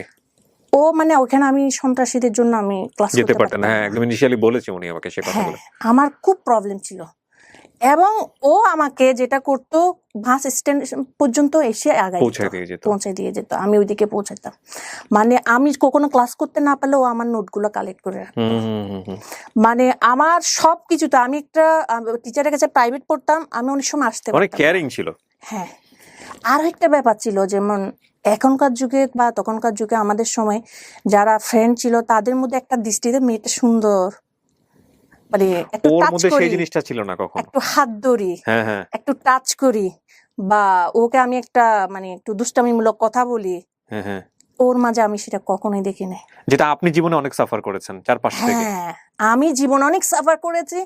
ও মানে ওখানে আমি সন্ত্রাসীদের জন্য আমি ক্লাস যেতে করতে পারতেন? পারতাম হ্যাঁ, না। একদম ইনিশিয়ালি বলেছে উনি আমাকে সে কথাগুলো। আমার খুব প্রবলেম ছিল, এবং ও আমাকে যেটা করতো বাস স্ট্যান্ড পর্যন্ত এসে পৌঁছে দিয়ে যেত, আমি ওইদিকে পৌঁছাতাম। মানে আমি কখনো ক্লাস করতে না পারলে ও আমার নোটগুলো কালেক্ট করে রাখতো। মানে আমার সব কিছুতে, আমি একটা টিচারের কাছে প্রাইভেট পড়তাম, আমি অনেক সময় আসতে অনেক কেয়ারিং ছিল। হ্যাঁ, আরো একটা ব্যাপার ছিল, যেমন এখনকার যুগে বা তখনকার যুগে আমাদের সময় যারা ফ্রেন্ড ছিল তাদের মধ্যে একটা দৃষ্টিতে মেয়েটা সুন্দর, মানে একটু টাচ করি, সেই জিনিসটা ছিল না কখনো, একটু হাত ধরি, একটু টাচ করি, বা ওকে আমি একটা মানে একটু দুষ্টামিমূলক কথা বলি, ওর মাঝে আমি সেটা কখনোই দেখি নাই। যেটা আপনি জীবনে অনেক সাফার করেছেন চারপাশ থেকে। হ্যাঁ, আমি জীবনে অনেক সাফার করেছি,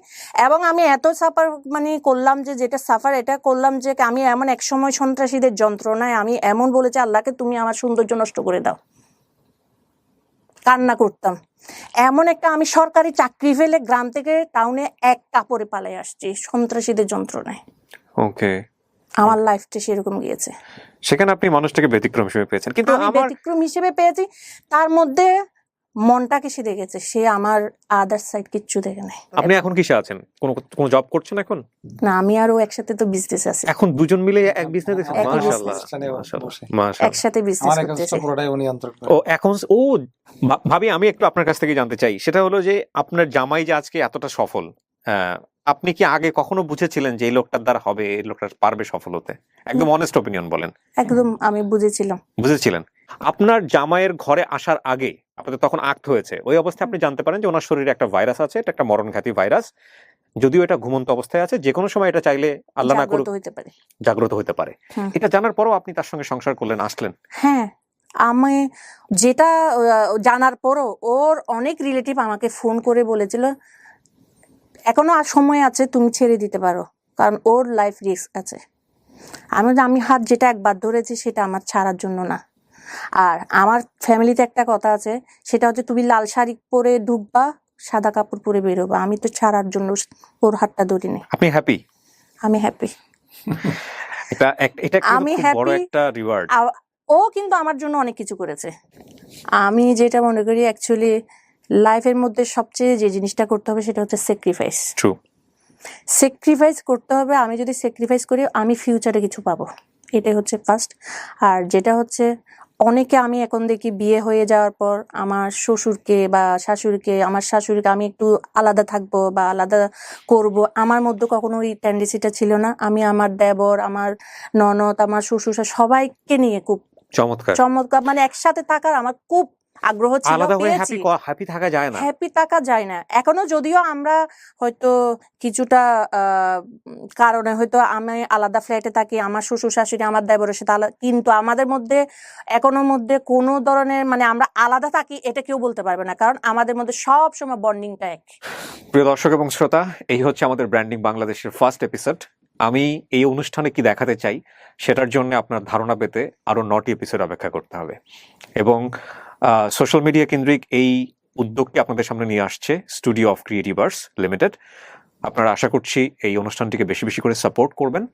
এবং আমি এত সাফার মানে করলাম যে যেটা সাফার এটা করলাম যে আমি এমন এক সময় সন্ত্রাসীদের যন্ত্রণায় আমি এমন বলেছি, আল্লাহকে তুমি আমার সৌন্দর্য নষ্ট করে দাও, কান্না করতাম। এমন একটা, আমি সরকারি চাকরি ফেলে গ্রাম থেকে টাউনে এক কাপড়ে পালাই আসছি সন্ত্রাসীদের যন্ত্রণায়। ওকে। আমার লাইফটা সেরকম গিয়েছে। সেখানে আপনি মানুষটাকে ব্যতিক্রম হিসেবে পেয়েছেন, কিন্তু আমি আমার ব্যতিক্রম হিসেবে পেয়েছি, তার মধ্যে মনটাকে সে দেখেছে, সে আমার আদার সাইড কিচ্ছু দেখে নাই। আপনি এখন কিসে আছেন? কোন জব করছেন এখন? না, আমি আর ও একসাথে তো বিজনেস আছে, এখন দুজন মিলে এক বিজনেস দিয়েছেন? একই মাশাআল্লাহ, business। মাশাআল্লাহ। একসাথে বিজনেস আমার করতেছি। একাউন্টটা পুরোটাই উনি নিয়ন্ত্রণ করে। ও এখন ও ভাবি, আমি একটু আপনার কাছ থেকে জানতে চাই, সেটা হলো যে আপনার জামাই যে আজকে এতটা সফল, আপনি কি আগে কখনো বুঝেছিলেন যে এই লোকটার দ্বারা হবে, এই লোকটা পারবে সফল হতে? একদম অনেস্ট অপিনিয়ন বলেন। একদম আমি বুঝেছিলাম। বুঝেছিলেন? আপনার জামাইয়ের ঘরে আসার আগে আপনাদের তখন আক্ট হয়েছে, ওই অবস্থায় আপনি জানতে পারেন যে ওনার শরীরে একটা ভাইরাস আছে, এটা একটা মরণঘাতী ভাইরাস, যদিও এটা ঘুমন্ত অবস্থায় আছে, যে কোনো সময় এটা চাইলে আল্লাহ না করুক জাগ্রত হইতে পারে। জাগ্রত হতে পারে। হুম। এটা জানার পরও আপনি তার সঙ্গে সংসার করলেন, আসলেন। হ্যাঁ, আমি যেটা জানার পরও ওর অনেক রিলেটিভ আমাকে ফোন করে বলেছিল এখনো আর সময় আছে, তুমি ছেড়ে দিতে পারো, কারণ ওর লাইফ রিস্ক আছে। আমি হাত যেটা একবার ধরেছি সেটা আমার ছাড়ার জন্য না। আর আমার ফ্যামিলিতে একটা কথা আছে, সেটা হচ্ছে তুমি লাল শাড়ি পরে ঢুকবা, সাদা কাপড় পরে বেরোবা। আমি তো ছাড়ার জন্য ওর হাতটা ধরিনি। আপনি হ্যাপি? আমি হ্যাপি। এটা আমি কিন্তু খুব বড় happy। একটা রিওয়ার্ড। ও কিন্তু আমার জন্য অনেক কিছু করেছে। আমি যেটা মনে করি অ্যাকচুয়ালি লাইফের মধ্যে সবচেয়ে যে জিনিসটা করতে হবে সেটা হচ্ছে স্যাক্রিফাইস। ট্রু। স্যাক্রিফাইস করতে হবে। আমি যদি স্যাক্রিফাইস করি আমি ফিউচারে কিছু পাবো, এটাই হচ্ছে ফার্স্ট। আর যেটা হচ্ছে অনেকে আমি এখন দেখি বিয়ে হয়ে যাওয়ার পর আমার শ্বশুরকে বা শাশুড়িকে, আমার শাশুড়িকে আমি একটু আলাদা থাকবো বা আলাদা করব, আমার মধ্যে কখনো ওই টেন্ডেন্সিটা ছিল না। আমি আমার দেবর, আমার ননদ, আমার শ্বশুর সবাইকে নিয়ে খুব চমৎকার। চমৎকার, মানে একসাথে থাকার আমার খুব আগ্রহ ছিল, আলাদা হয়ে পেয়েছি। হ্যাপি থাকা যায় না। হ্যাপি থাকা যায় না এখনো, যদিও আমরা হয়তো কিছুটা কারণে হয়তো আমি আলাদা ফ্ল্যাটে থাকি, আমার শ্বশুর শাশুড়ি আমার দেবরের সাথে আলাদা, কিন্তু আমাদের মধ্যে এখনো মধ্যে কোনো ধরনের মানে আমরা আলাদা থাকি এটা কেউ বলতে পারবে না, কারণ আমাদের মধ্যে সব সময় বন্ডিংটা এক। প্রিয় দর্শক এবং শ্রোতা, এই হচ্ছে আমাদের ব্র্যান্ডিং বাংলাদেশের ফার্স্ট এপিসোড। আমি এই অনুষ্ঠানে কি দেখাতে চাই সেটার জন্য আপনার ধারণা পেতে আরো 9টি এপিসোড অপেক্ষা করতে হবে। এবং সোশ্যাল মিডিয়া কেন্দ্রিক এই উদ্যোগটি আপনাদের সামনে নিয়ে আসছে স্টুডিও অফ ক্রিয়েটিভার্স লিমিটেড। আপনারা আশা করছি এই অনুষ্ঠানটিকে বেশি বেশি করে সাপোর্ট করবেন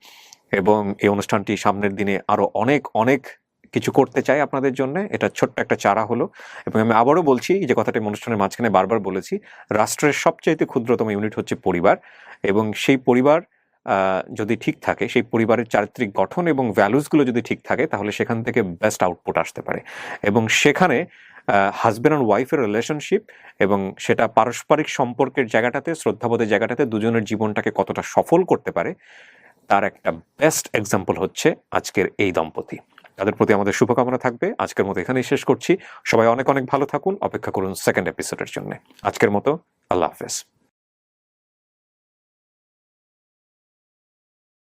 এবং এই অনুষ্ঠানটি সামনের দিনে আরো অনেক অনেক কিছু করতে চাই আপনাদের জন্য। এটা ছোট্ট একটা চারা হলো। এবং আমি আবারও বলছি, যে কথাটি অনুষ্ঠানের মাঝখানে বারবার বলেছি, রাষ্ট্রের সবচাইতে ক্ষুদ্রতম ইউনিট হচ্ছে পরিবার, এবং সেই পরিবার যদি ঠিক থাকে, সেই পরিবারের চারিত্রিক গঠন এবং ভ্যালুসগুলো যদি ঠিক থাকে, তাহলে সেখান থেকে বেস্ট আউটপুট আসতে পারে। এবং সেখানে হাজব্যান্ড অ্যান্ড ওয়াইফের রিলেশনশিপ এবং সেটা পারস্পরিক সম্পর্কের জায়গাটাতে, শ্রদ্ধাবোধের জায়গাটাতে দুজনের জীবনটাকে কতটা সফল করতে পারে, তার একটা বেস্ট এক্সাম্পল হচ্ছে আজকের এই দম্পতি। তাদের প্রতি আমাদের শুভকামনা থাকবে। আজকের মতো এখানেই শেষ করছি। সবাই অনেক অনেক ভালো থাকুন। অপেক্ষা করুন সেকেন্ড এপিসোডের জন্য। আজকের মতো আল্লাহ হাফেজ।